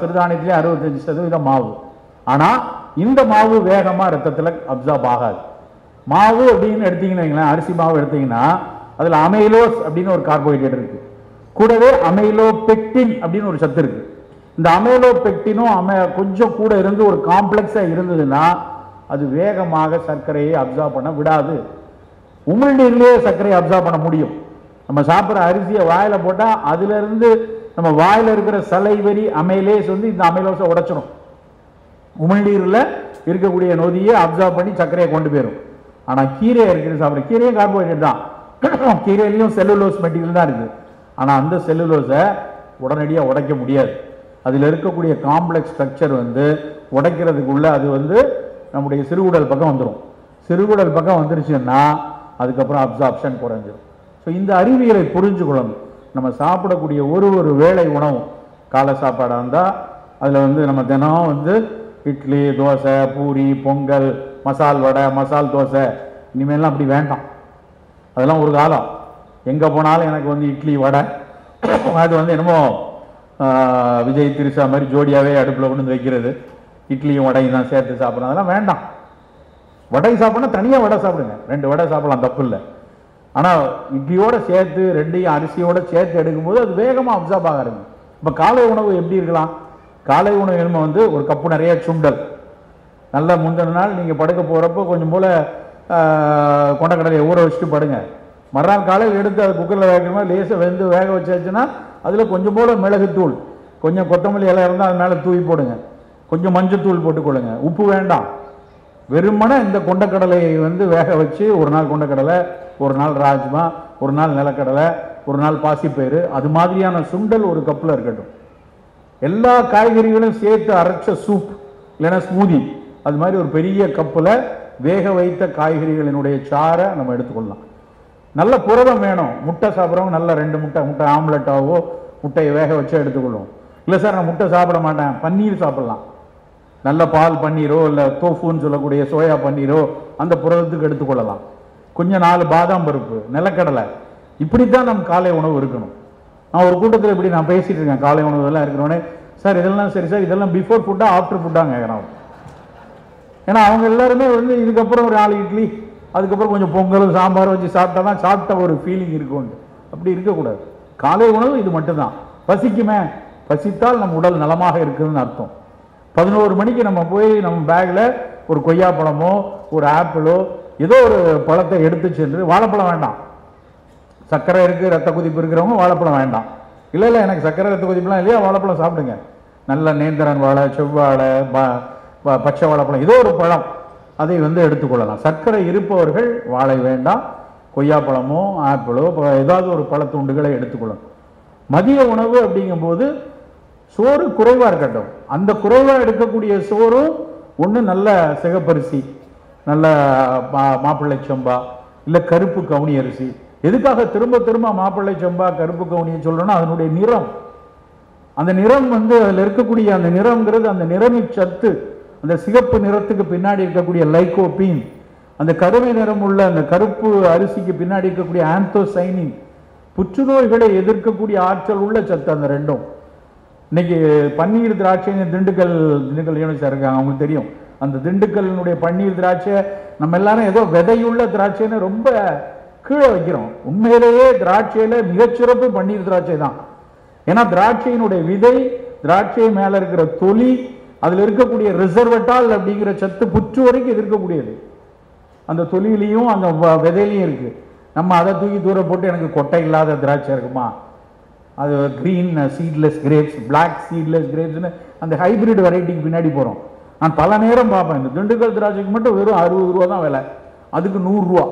சிறுதானியத்திலையும் 65% மாவு. ஆனால் இந்த மாவு வேகமாக ரத்தத்தில் அப்சார்ப் ஆகாது. மாவு அப்படின்னு எடுத்தீங்கன்னு வைங்களேன், அரிசி மாவு எடுத்தீங்கன்னா அதில் அமைலோஸ் அப்படின்னு ஒரு கார்போஹைட்ரேட் இருக்கு, கூடவே அமைலோ பெக்டின் அப்படின்னு ஒரு சத்து இருக்கு. இந்த அமைலோ பெக்டினும் கொஞ்சம் கூட இருந்து ஒரு காம்ப்ளெக்ஸாக இருந்ததுன்னா அது வேகமாக சர்க்கரையை அப்சார்ப் பண்ண விடாது. உமிழ்நீர்லேயே சர்க்கரையை அப்சார்ப் பண்ண முடியும். நம்ம சாப்பிட்ற அரிசியை வாயில போட்டால் அதிலிருந்து நம்ம வாயில் இருக்கிற சலைவரி அமைலேஸ் வந்து இந்த அமைலோஸை உடைச்சிடும். உமிழ்நீரில் இருக்கக்கூடிய நொதியை அப்சார்ப் பண்ணி சர்க்கரையை கொண்டு போயிடும். ஆனால் கீரை இருக்கிறது சாப்பிட்ற கீரையும் கார்போஹைட்ரேட் தான், கீரையிலையும் செல்லுலோஸ் மெட்டீரியல் தான் இருக்குது. ஆனால் அந்த செல்லுலோஸை உடனடியாக உடைக்க முடியாது. அதில் இருக்கக்கூடிய காம்ப்ளெக்ஸ் ஸ்ட்ரக்சர் வந்து உடைக்கிறதுக்குள்ள அது வந்து நம்முடைய சிறுகுடல் பக்கம் வந்துடும். சிறுகுடல் பக்கம் வந்துருச்சுன்னா அதுக்கப்புறம் அப்சார்ப்ஷன் குறைஞ்சிடும். ஸோ இந்த அறிவியலை புரிஞ்சுக்கொள்ளணும். நம்ம சாப்பிடக்கூடிய ஒரு வேளை உணவும் காலை சாப்பாடாக இருந்தால் அதில் வந்து நம்ம தினம் வந்து இட்லி, தோசை, பூரி, பொங்கல், மசால் வடை, மசால் தோசை, இனிமேலாம் அப்படி வேண்டாம். அதெல்லாம் ஒரு காலம். எங்கே போனாலும் எனக்கு வந்து இட்லி வடை, அது வந்து என்னமோ விஜய் திரிசா மாதிரி ஜோடியாகவே அடுப்பில் கொண்டு வந்து வைக்கிறது, இட்லியும் வடையும் தான் சேர்த்து சாப்பிட்றோம். அதெல்லாம் வேண்டாம். வடை சாப்பிட்னா தனியாக வடை சாப்பிடுங்க, 2 வடை சாப்பிடலாம், தப்பு இல்லை. ஆனால் இட்லியோடு சேர்த்து 2ஐயும் அரிசியோடு சேர்த்து எடுக்கும்போது அது வேகமாக அப்சார்ப் ஆகாது. இப்போ காலை உணவு எப்படி இருக்கலாம்? காலை உணவு எலும்பு வந்து ஒரு கப்பு நிறைய சுண்டல், நல்லா முந்தின நாள் நீங்கள் படுக்க போகிறப்போ கொஞ்சம் போல் கொண்டக்கடலையை ஊற வச்சுட்டு படுங்க. மறுநாள் காலையில் எடுத்து அது குக்கரில் வேகமாக லேசாக வெந்து வேக வச்சாச்சுன்னா அதில் கொஞ்சம் போல் மிளகுத்தூள், கொஞ்சம் கொத்தமல்லி இலை இருந்தால் அது மேலே தூவி போடுங்க, கொஞ்சம் மஞ்சத்தூள் போட்டுக்கொள்ளுங்க, உப்பு வேண்டாம். வெறுமனே இந்த கொண்டக்கடலையை வந்து வேக வச்சு ஒரு நாள் கொண்டக்கடலை, ஒரு நாள் ராஜ்மா, ஒரு நாள் நிலக்கடலை, ஒரு நாள் பாசிப்பயிறு, அது மாதிரியான சுண்டல் ஒரு கப்பில் இருக்கட்டும். எல்லா காய்கறிகளும் சேர்த்து அரைச்ச சூப் இல்லைன்னா ஸ்மூதி, அது மாதிரி ஒரு பெரிய கப்பில் வேக வைத்த காய்கறிகளினுடைய சாறை நம்ம எடுத்துக்கொள்ளலாம். நல்ல புரதம் வேணும். முட்டை சாப்பிட்றவங்க நல்ல 2 முட்டை ஆம்லெட்டாவோ முட்டையை வேக வச்சோ எடுத்துக்கொள்ளும். இல்லை சார் நான் முட்டை சாப்பிட மாட்டேன், பன்னீர் சாப்பிட்லாம். நல்ல பால் பன்னீரோ இல்லை தோஃபுன்னு சொல்லக்கூடிய சோயா பன்னீரோ அந்த புரதத்துக்கு எடுத்துக்கொள்ளலாம். கொஞ்சம் 4 பாதாம் பருப்பு, நிலக்கடலை, இப்படித்தான் நம்ம காலை உணவு இருக்கணும். நான் ஒரு கூட்டத்தில் இப்படி நான் பேசிட்டு இருக்கேன், காலை உணவு எல்லாம் இருக்கிறோன்னே, சார் இதெல்லாம் சரி சார், இதெல்லாம் பிஃபோர் ஃபுட்டா ஆஃப்டர் ஃபுட்டாங்க கேட்குறாங்க. ஏன்னா அவங்க எல்லாருமே வந்து இதுக்கப்புறம் ஒரு 4 இட்லி, அதுக்கப்புறம் கொஞ்சம் பொங்கல் சாம்பார் வச்சு சாப்பிட்டா தான் சாப்பிட்ட ஒரு ஃபீலிங் இருக்கும். அப்படி இருக்கக்கூடாது. காலை உணவு இது மட்டும்தான். பசிக்குமே, பசித்தால் நம் உடல் நலமாக இருக்குதுன்னு அர்த்தம். 11 மணிக்கு நம்ம போய் நம்ம பேக்கில் ஒரு கொய்யா பழமோ ஒரு ஆப்பிளோ ஏதோ ஒரு பழத்தை எடுத்து சென்று, வாழைப்பழம் வேண்டாம், சர்க்கரை இருக்குது ரத்த கொதிப்பு இருக்கிறவங்க வாழைப்பழம் வேண்டாம். இல்லை இல்லை எனக்கு சர்க்கரை ரத்த கொதிப்புலாம் இல்லையா, வாழைப்பழம் சாப்பிடுங்க. நல்ல நேந்திரன் வாழை, செவ்வாழை, பச்சை வாழைப்பழம் ஏதோ ஒரு பழம் அதை எடுத்துக்கொள்ளலாம். சர்க்கரை இருப்பவர்கள் வாழை வேண்டாம், கொய்யாப்பழமோ ஆப்பிளோ ஏதாவது ஒரு பழத்துண்டுகளை எடுத்துக்கொள்ளணும். மதிய உணவு அப்படிங்கும்போது சோறு குறைவாக இருக்கட்டும். அந்த குறைவாக எடுக்கக்கூடிய சோறும் ஒன்று நல்ல சிகப்பரிசி, நல்ல மாப்பிள்ளை சம்பா, இல்லை கருப்பு கவுனி அரிசி. எதுக்காக திரும்ப திரும்ப மாப்பிள்ளை சம்பா கருப்பு கவுனியை சொல்றோம்னா அதனுடைய நிறம், அந்த நிறம் அதில் இருக்கக்கூடிய அந்த நிறம்ங்கிறது அந்த நிறமி சத்து, அந்த சிகப்பு நிறத்துக்கு பின்னாடி இருக்கக்கூடிய லைகோபீன், அந்த கருமை நிறம் உள்ள அந்த கருப்பு அரிசிக்கு பின்னாடி இருக்கக்கூடிய ஆந்தோசைனின், புற்றுநோய்களை எதிர்க்கக்கூடிய ஆற்றல் உள்ள சத்து. அந்த ரெண்டும் இன்னைக்கு பன்னீர் திராட்சை திண்டுக்கல் யூனிவர்சிட்டி இருக்காங்க, அவங்களுக்கு தெரியும். அந்த திண்டுக்கல்னுடைய பன்னீர் திராட்சை நம்ம எல்லாரும் ஏதோ விதையுள்ள திராட்சைன்னு ரொம்ப கீழே வைக்கிறோம். உண்மையிலேயே திராட்சையில மிகச்சிறப்பு பன்னீர் திராட்சை தான். ஏன்னா திராட்சையினுடைய விதை, திராட்சை மேல இருக்கிற தொலி, அதுல இருக்கக்கூடிய ரிசர்வட்டால் அப்படிங்கிற சத்து புற்று வரைக்கும் எதிர்க்கக்கூடியது. அந்த தொலியிலையும் அந்த விதையிலையும் இருக்கு. நம்ம அதை தூக்கி தூர போட்டு எனக்கு கொட்டை இல்லாத திராட்சை இருக்குமா, அது green seedless grapes, black seedless கிரேப்ஸ்னு அந்த ஹைபிரிட் வெரைட்டிக்கு பின்னாடி போகிறோம். நான் பல நேரம் பார்ப்பேன், இந்த திண்டுக்கல் திராட்சைக்கு மட்டும் வெறும் 60 ரூபா தான் விலை, அதுக்கு 100 ரூபா.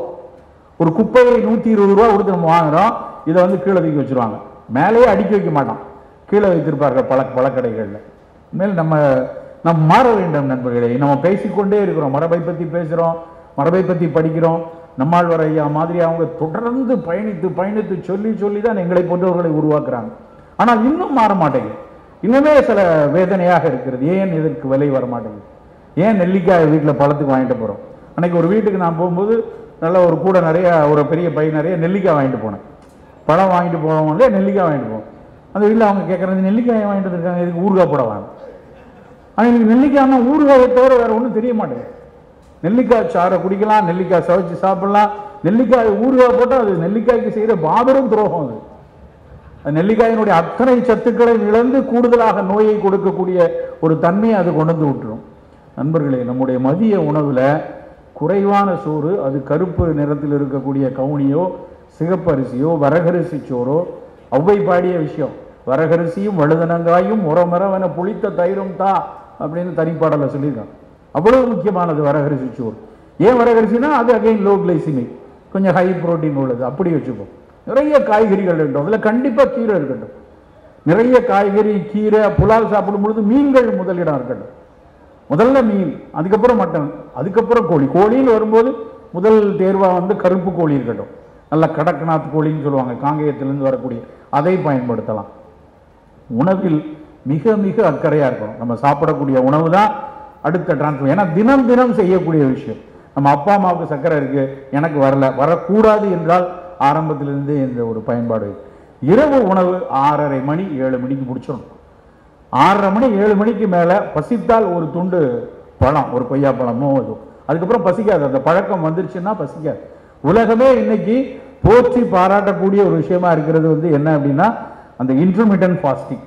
ஒரு குப்பையை 120 ரூபா கொடுத்து நம்ம வாங்குறோம். இதை கீழே தூக்கி வச்சுருவாங்க, மேலேயே அடுக்கி வைக்க மாட்டான், கீழே வைத்திருப்பார்கள் பழக்கடைகளில். மேல் நம்ம மாற வேண்டும் நண்பர்களே. நம்ம பேசிக்கொண்டே இருக்கிறோம், மரபை பற்றி பேசுகிறோம், மரபை பற்றி படிக்கிறோம். நம்மாழ்வார் ஐயா மாதிரி அவங்க தொடர்ந்து பயணித்து சொல்லி தான் எங்களை போன்றவர்களை உருவாக்குறாங்க. ஆனால் இன்னும் மாற மாட்டேங்குது. இன்னுமே சில வேதனையாக இருக்கிறது. ஏன் இதற்கு விலை வர மாட்டேங்குது? ஏன் நெல்லிக்காய் வீட்டில் பழத்துக்கு வாங்கிட்டு போகிறோம்? அன்னைக்கு ஒரு வீட்டுக்கு நான் போகும்போது நல்ல ஒரு கூட நிறைய ஒரு பெரிய பை நிறைய நெல்லிக்காய் வாங்கிட்டு போனேன். பழம் வாங்கிட்டு போகிறவங்க இல்லையா, நெல்லிக்காய் வாங்கிட்டு போவோம். அந்த வீட்டில் அவங்க கேட்குறது நெல்லிக்காயை வாங்கிட்டு இருக்காங்க, இதுக்கு ஊறுகாய் போட வாங்க. ஆனால் எனக்கு நெல்லிக்காய்னா ஊறுகாயை தவிர வேறு ஒன்றும் தெரிய மாட்டேங்குது. நெல்லிக்காய் சாறை குடிக்கலாம், நெல்லிக்காய் சவைச்சு சாப்பிடலாம், நெல்லிக்காய் ஊறுகாய் போட்டால் அது நெல்லிக்காய்க்கு செய்கிற மாபெரும் துரோகம். அது நெல்லிக்காயினுடைய அத்தனை சத்துக்களை இழந்து கூடுதலாக நோயை கொடுக்கக்கூடிய ஒரு தன்மையை அது கொண்டு வந்து விட்டுரும். நண்பர்களே, நம்முடைய மதிய உணவில் குறைவான சோறு, அது கருப்பு நிறத்தில் இருக்கக்கூடிய கவுனியோ சிகப்பரிசியோ வரகரிசி சோறோ, ஒவ்வை பாடிய விஷயம், வரகரிசியும் வழுதனங்காயும் உரமரவென புளித்த தயிரும் தா அப்படின்னு தனிப்பாடல சொல்லியிருக்காங்க. அவ்வளவு முக்கியமானது வரகரிசி சோறு. ஏன் வரகரிசினா அது அகைன் லோ கிளைசிமிக், கொஞ்சம் ஹை புரோட்டீன் உள்ளது. அப்படி வச்சுப்போம். நிறைய காய்கறிகள் இருக்கட்டும், அதில் கண்டிப்பாக கீரை இருக்கட்டும். நிறைய காய்கறி, கீரை, புலால் சாப்பிடும் பொழுது மீன்கள் முதலிடம் இருக்கட்டும். முதல்ல மீன், அதுக்கப்புறம் மட்டன், அதுக்கப்புறம் கோழி. கோழின்னு வரும்போது முதல் தேர்வாக கருப்பு கோழி இருக்கட்டும். நல்ல கடக்நாத் கோழின்னு சொல்லுவாங்க, காங்கேயத்திலிருந்து வரக்கூடிய, அதை பயன்படுத்தலாம். உணவில் மிக மிக அக்கறையாக இருக்கணும். நம்ம சாப்பிடக்கூடிய உணவு தான் அடுத்த டிரான்ஸ்ஃபர். ஏன்னா தினம் தினம் செய்யக்கூடிய விஷயம். நம்ம அப்பா அம்மாவுக்கு சர்க்கரை இருக்கு, எனக்கு வரக்கூடாது என்றால் ஆரம்பத்திலிருந்தே இந்த ஒரு பயன்பாடு. இரவு உணவு 6:30 மணி 7 மணிக்கு முடிச்சிடணும். 6:30 மணி 7 மணிக்கு மேலே பசித்தால் ஒரு துண்டு பழம், ஒரு கொய்யா பழமோ அதுக்கப்புறம் பசிக்காது. அந்த பழக்கம் வந்துருச்சுன்னா பசிக்காது. உலகமே இன்னைக்கு போற்றி பாராட்டக்கூடிய ஒரு விஷயமா இருக்கிறது என்ன அப்படின்னா அந்த இன்டர்மிட்டன்ட் ஃபாஸ்டிங்.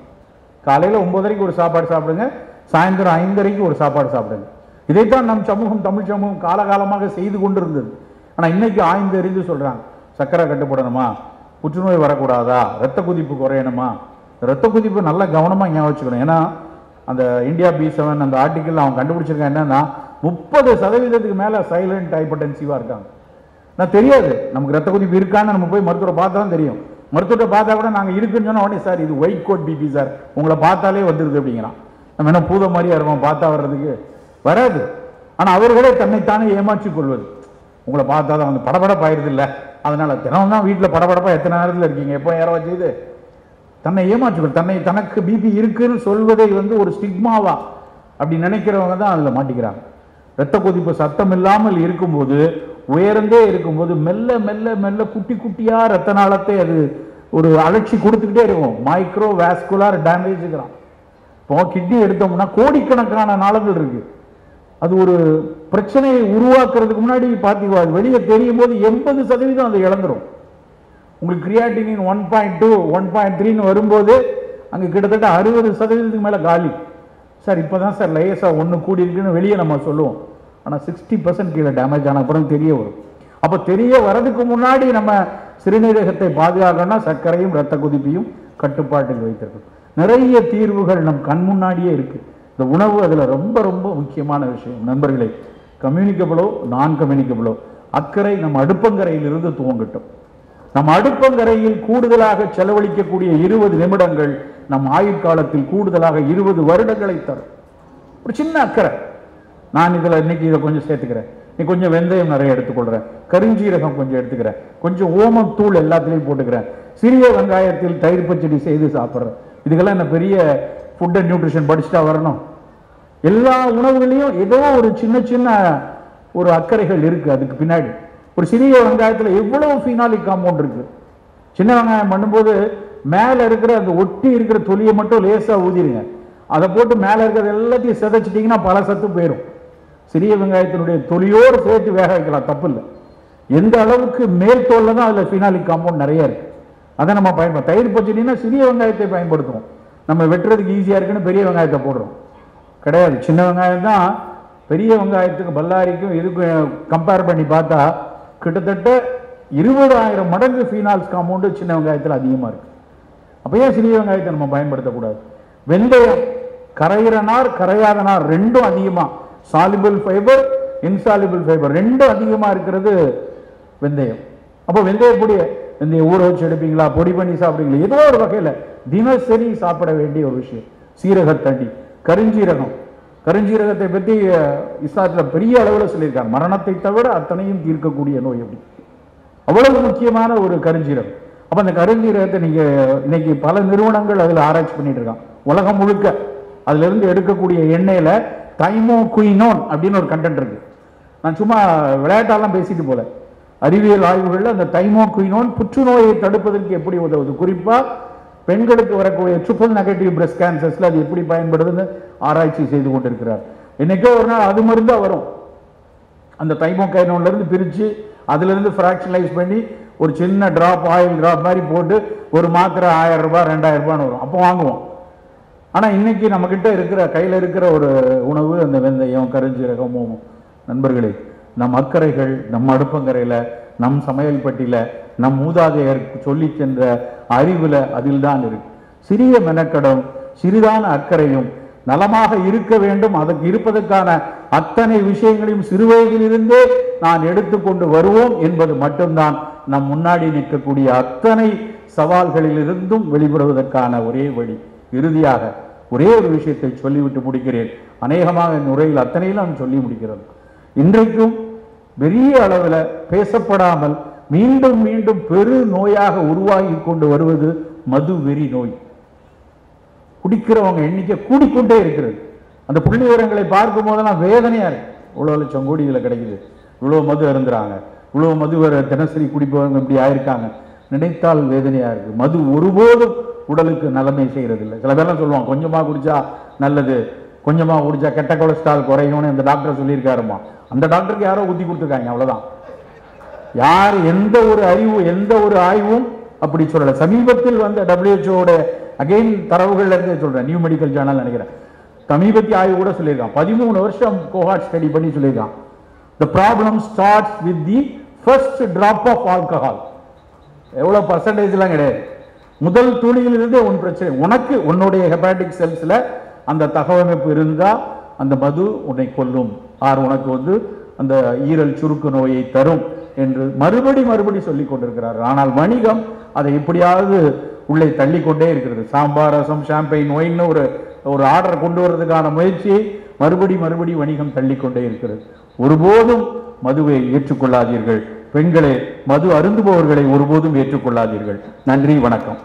காலையில் 9:30 ஒரு சாப்பாடு சாப்பிடுங்க, சாயந்தரம் 5:30 ஒரு சாப்பாடு சாப்பிடுங்க. இதைத்தான் நம் சமூகம், தமிழ் சமூகம் காலகாலமாக செய்து கொண்டு இருந்தது. ஆனால் இன்னைக்கு ஆய்ந்து அறிந்து சொல்றாங்க, சர்க்கரை கட்டுப்படணுமா, புற்றுநோய் வரக்கூடாதா, ரத்த கொதிப்பு குறையணுமா. ரத்த கொதிப்பு நல்லா கவனமாக ஞாபகம் வச்சுக்கணும். ஏன்னா அந்த இந்தியா B7 அந்த ஆர்டிக்கல் அவங்க கண்டுபிடிச்சிருக்காங்க என்னன்னா 30% மேலே சைலண்ட் ஹைப்பர்டென்சிவாக இருக்காங்க. நான் தெரியாது நமக்கு ரத்த கொதிப்பு இருக்கான்னு நம்ம போய் மருத்துவரை பார்த்தா தான் தெரியும். மருத்துவத்தை பார்த்தா கூட நாங்கள் இருக்குன்னு சொன்னால் உடனே சார் இது ஒயிட் கோட் பிபி சார், உங்களை பார்த்தாலே வந்துடுது அப்படிங்கிறான். நம்ம என்ன பூத மாதிரியா இருப்போம் பார்த்தா வர்றதுக்கு? வராது. ஆனால் அவர்களே தன்னைத்தானே ஏமாற்றி கொள்வது. உங்களை பார்த்தா தான் படபடப்பாயிருது இல்லை, அதனால தினம் தான் வீட்டில் படபடப்பாக எத்தனை நேரத்தில் இருக்கீங்க, எப்போ யாரோ வச்சுது தன்னை ஏமாற்றிக்கொள். தனக்கு பிபி இருக்குன்னு சொல்வதை ஒரு ஸ்டிக்மாவா அப்படி நினைக்கிறவங்க தான் அதில் மாட்டிக்கிறாங்க. ரத்த கொதிப்பு சத்தம் இல்லாமல் இருக்கும்போது, உயர்ந்தே இருக்கும்போது மெல்ல மெல்ல மெல்ல குட்டி குட்டியா ரத்த நாளத்தை அது ஒரு அலட்சி கொடுத்துக்கிட்டே இருக்கும். மைக்ரோ வாஸ்குலார் டேமேஜ்ங்கிறான். இப்போ கிட்னி எடுத்தோம்னா கோடிக்கணக்கான நாளங்கள் இருக்கு. அது ஒரு பிரச்சனையை உருவாக்குறதுக்கு முன்னாடி பார்த்தீங்கன்னா வெளியே தெரியும் போது 80% அதை இழந்துடும். உங்களுக்கு கிரியாட்டினின் 1.2 1.3 வரும்போது அங்கே கிட்டத்தட்ட 60% மேலே காலி. சார் இப்போ தான் சார் லேசாக ஒன்று கூடி இருக்குன்னு வெளியே நம்ம சொல்லுவோம். ஆனால் 60% கீழே டேமேஜ் ஆன அப்புறம் தெரிய வரும். அப்போ தெரிய வரதுக்கு முன்னாடி நம்ம சிறுநீரகத்தை பாதுகாக்கணும்னா சர்க்கரையும் இரத்த கொதிப்பையும் கட்டுப்பாட்டில் வைத்திருக்கணும். நிறைய தீர்வுகள் நம் கண் முன்னாடியே இருக்குது. இந்த உணவு அதில் ரொம்ப ரொம்ப முக்கியமான விஷயம். நண்பர்களே, கம்யூனிகபிளோ நான் கம்யூனிகபிளோ அக்கறை நம் அடுப்பங்கரையிலிருந்து துவங்கட்டும். நம் அடுப்பங்கரையில் கூடுதலாக செலவழிக்கக்கூடிய 20 நிமிடங்கள் நம் ஆயுட்காலத்தில் கூடுதலாக 20 வருடங்களை தரும். ஒரு சின்ன அக்கறை. நான் இதில் இன்னைக்கு இதை கொஞ்சம் சேர்த்துக்கிறேன், நீ கொஞ்சம் வெந்தயம் நிறைய எடுத்துக்கொள்கிறேன், கருஞ்சீரகம் கொஞ்சம் எடுத்துக்கிறேன், கொஞ்சம் ஓமத்தூள் எல்லாத்துலேயும் போட்டுக்கிறேன், சிறிய வெங்காயத்தில் தயிர் பச்சடி செய்து சாப்பிட்றேன். இதுக்கெல்லாம் என்ன பெரிய ஃபுட் அண்ட் நியூட்ரிஷன் படிச்சுட்டா வரணும்? எல்லா உணவுகளையும் ஏதோ ஒரு சின்ன சின்ன ஒரு அக்கறைகள் இருக்குது அதுக்கு பின்னாடி. ஒரு சிறிய வெங்காயத்தில் எவ்வளவு ஃபீனாலிக் காம்பவுண்ட் இருக்குது. சின்ன வெங்காயம் பண்ணும்போது மேலே இருக்கிற அந்த ஒட்டி இருக்கிற தொலியை மட்டும் லேசாக ஊதிடுங்க. அதை போட்டு மேலே இருக்கிறது எல்லாத்தையும் சிதைச்சிட்டிங்கன்னா பல சத்து போயிடும். சிறிய வெங்காயத்தினுடைய தொலியோடு சேர்த்து வேக வைக்கலாம், தப்பு இல்லை. எந்த அளவுக்கு மேல் தோலில் தான் அதில் ஃபீனாலிக் காம்பவுண்ட் நிறைய இருக்குது. அதை நம்ம பயன்படுத்த தயிர் பச்சடினா சிறிய வெங்காயத்தை பயன்படுத்துவோம். நம்ம வெட்டுறதுக்கு ஈஸியாக இருக்குன்னு பெரிய வெங்காயத்தை போடுறோம். கிடையாது, சின்ன வெங்காயம் தான். பெரிய வெங்காயத்துக்கு பல்லாரிக்கும் இதுக்கும் கம்பேர் பண்ணி பார்த்தா கிட்டத்தட்ட 20,000 மடங்கு ஃபீனால்ஸ் காம்பவுண்டு சின்ன வெங்காயத்தில் அதிகமாக இருக்குது. அப்போ ஏன் சிறிய வெங்காயத்தை நம்ம பயன்படுத்தக்கூடாது? வெந்தயம், கரையிற நார் கரையாத நார் ரெண்டும் அதிகமாக, சாலிபிள் ஃபைபர் இன்சாலிபிள் ஃபைபர் ரெண்டும் அதிகமாக இருக்கிறது வெந்தயம். அப்போ வெந்தய பொடியை வெந்தயம் ஊற வச்சு எடுப்பீங்களா, பொடி பண்ணி சாப்பிடுவீங்களா, ஏதோ ஒரு வகையில் தினசரி சாப்பிட வேண்டிய ஒரு விஷயம். சீரகத்தண்டி, கருஞ்சீரகம். கருஞ்சீரகத்தை பற்றி இஸ்லாத்தில் பெரிய அளவில் சொல்லியிருக்காங்க. மரணத்தை தவிர அத்தனையும் தீர்க்கக்கூடிய நோய் அப்படி, அவ்வளவு முக்கியமான ஒரு கருஞ்சீரகம். அப்போ அந்த கருஞ்சீரகத்தை நீங்கள் இன்னைக்கு பல நிறுவனங்கள் அதில் ஆராய்ச்சி பண்ணிட்டு இருக்காங்க. உலகம் முழுக்க அதிலிருந்து எடுக்கக்கூடிய எண்ணெயில் தைமோகுயினோன் அப்படின்னு ஒரு கண்டென்ட் இருக்கு. நான் சும்மா விளையாட்டாலாம் பேசிட்டு போல, அறிவியல் ஆய்வுகளில் அந்த தைமோகுயினோன் புற்றுநோயை தடுப்பதற்கு எப்படி உதவுது, குறிப்பாக பெண்களுக்கு வரக்கூடிய ட்ரிபிள் நெகட்டிவ் பிரஸ்ட் கேன்சர்ஸ்ல அது எப்படி பயன்படுதுன்னு ஆராய்ச்சி செய்து கொண்டிருக்கிறார். என்னைக்கோ ஒரு நாள் அது மருந்தா வரும். அந்த தைமோகைனோன்ல இருந்து பிரித்து அதிலிருந்து ஃப்ராக்ஷனலைஸ் பண்ணி ஒரு சின்ன டிராப் ஆயில் டிராப் மாதிரி போட்டு ஒரு மாத்திரை 1000 ரூபாய் 2000 ரூபான்னு வரும். அப்போ வாங்குவோம். ஆனால் இன்னைக்கு நம்மக்கிட்ட இருக்கிற கையில் இருக்கிற ஒரு உணவு அந்த வெந்தயம், கருஞ்சீரகம், ஓமம். நண்பர்களே, நம் அக்கறைகள் நம் அடுப்பங்கரையில், நம் சமையல் பட்டியில், நம் மூதாதையர் சொல்லி சென்ற அறிவில் அதில் தான் இருக்கு. சிறிய மெனக்கடம், சிறிதான அக்கறையும், நலமாக இருக்க வேண்டும், அதற்கு இருப்பதற்கான அத்தனை விஷயங்களையும் சிறுவயதிலிருந்தே நான் எடுத்துக்கொண்டு வருவோம் என்பது மட்டும்தான் நம் முன்னாடி நிற்கக்கூடிய அத்தனை சவால்களிலிருந்தும் வெளிப்படுவதற்கான ஒரே வழி. இறுதியாக ஒரே ஒரு விஷயத்தை சொல்லிவிட்டு முடிக்கிறேன். அநேகமாக என் உரையில் அத்தனையும் நான் சொல்லி முடிக்கிறேன். இன்றைக்கும் பெரிய அளவில் பேசப்படாமல் மீண்டும் மீண்டும் பெரு நோயாக உருவாகி கொண்டு வருவது மது வெறி நோய். குடிக்கிறவங்க எண்ணிக்கை கூடிக்கொண்டே இருக்கிறது. அந்த புள்ளி விவரங்களை பார்க்கும் போதெல்லாம் வேதனையா இருக்கு. இவ்வளோ லட்சம் கோடி இதில் கிடைக்குது, இவ்வளோ மது அருந்துறாங்க, இவ்வளோ மது தினசரி குடிப்பவங்க இப்படி ஆயிருக்காங்க, நினைத்தால் வேதனையா இருக்கு. மது ஒருபோதும் உடலுக்கு நலமை செய்யறது இல்லை. சில பேர்லாம் சொல்லுவாங்க கொஞ்சமாக குடிச்சா நல்லது, கொஞ்சமாக குடிச்சா கெட்ட கொலஸ்ட்ரால் குறையும்னு அந்த டாக்டர் சொல்லியிருக்காருமா. அந்த டாக்டருக்கு யாரோ ஊத்தி கொடுத்துருக்காங்க, அவ்வளவுதான். யார் எந்த ஒரு அறிவு எந்த ஒரு ஆய்வும் அப்படி சொல்லல. சமீபத்தில் வந்த WHO அகைன் தரவுகள்ல இருந்து சொல்றேன், நியூ மெடிக்கல் ஜேர்னல் நினைக்கிறேன், சமீபத்திய ஆய்வு கூட சொல்லியிருக்கான். 13 வருஷம் கோஹார்ட் ஸ்டடி பண்ணி சொல்லியிருக்கான். The problem starts with the first drop of alcohol. எவ்வளவு பர்சன்டேஜ்லாம் கிடையாது, முதல் துளியிலிருந்தே உன் பிரச்சனை. உனக்கு உன்னுடைய ஹெப்பாட்டிக் செல்ஸ்ல அந்த தகவமைப்பு இருந்தா அந்த மது உன்னை கொல்லும், உனக்கு அந்த ஈரல் சுருக்கு நோயை தரும் என்று மறுபடி சொல்லிக் கொண்டிருக்கிறார். ஆனால் வணிகம் அதை எப்படியாவது உள்ளே தள்ளிக்கொண்டே இருக்கிறது. சாம்பார், ரசம், ஷாம்பெயின், ஒயின்னு ஒரு ஆர்டர் கொண்டு வருவதற்கான முயற்சியை மறுபடி வணிகம் தள்ளிக்கொண்டே இருக்கிறது. ஒருபோதும் மதுவை ஏற்றுக்கொள்ளாதீர்கள். பெண்களே, மது அருந்துபவர்களை ஒருபோதும் ஏற்றுக்கொள்ளாதீர்கள். நன்றி, வணக்கம்.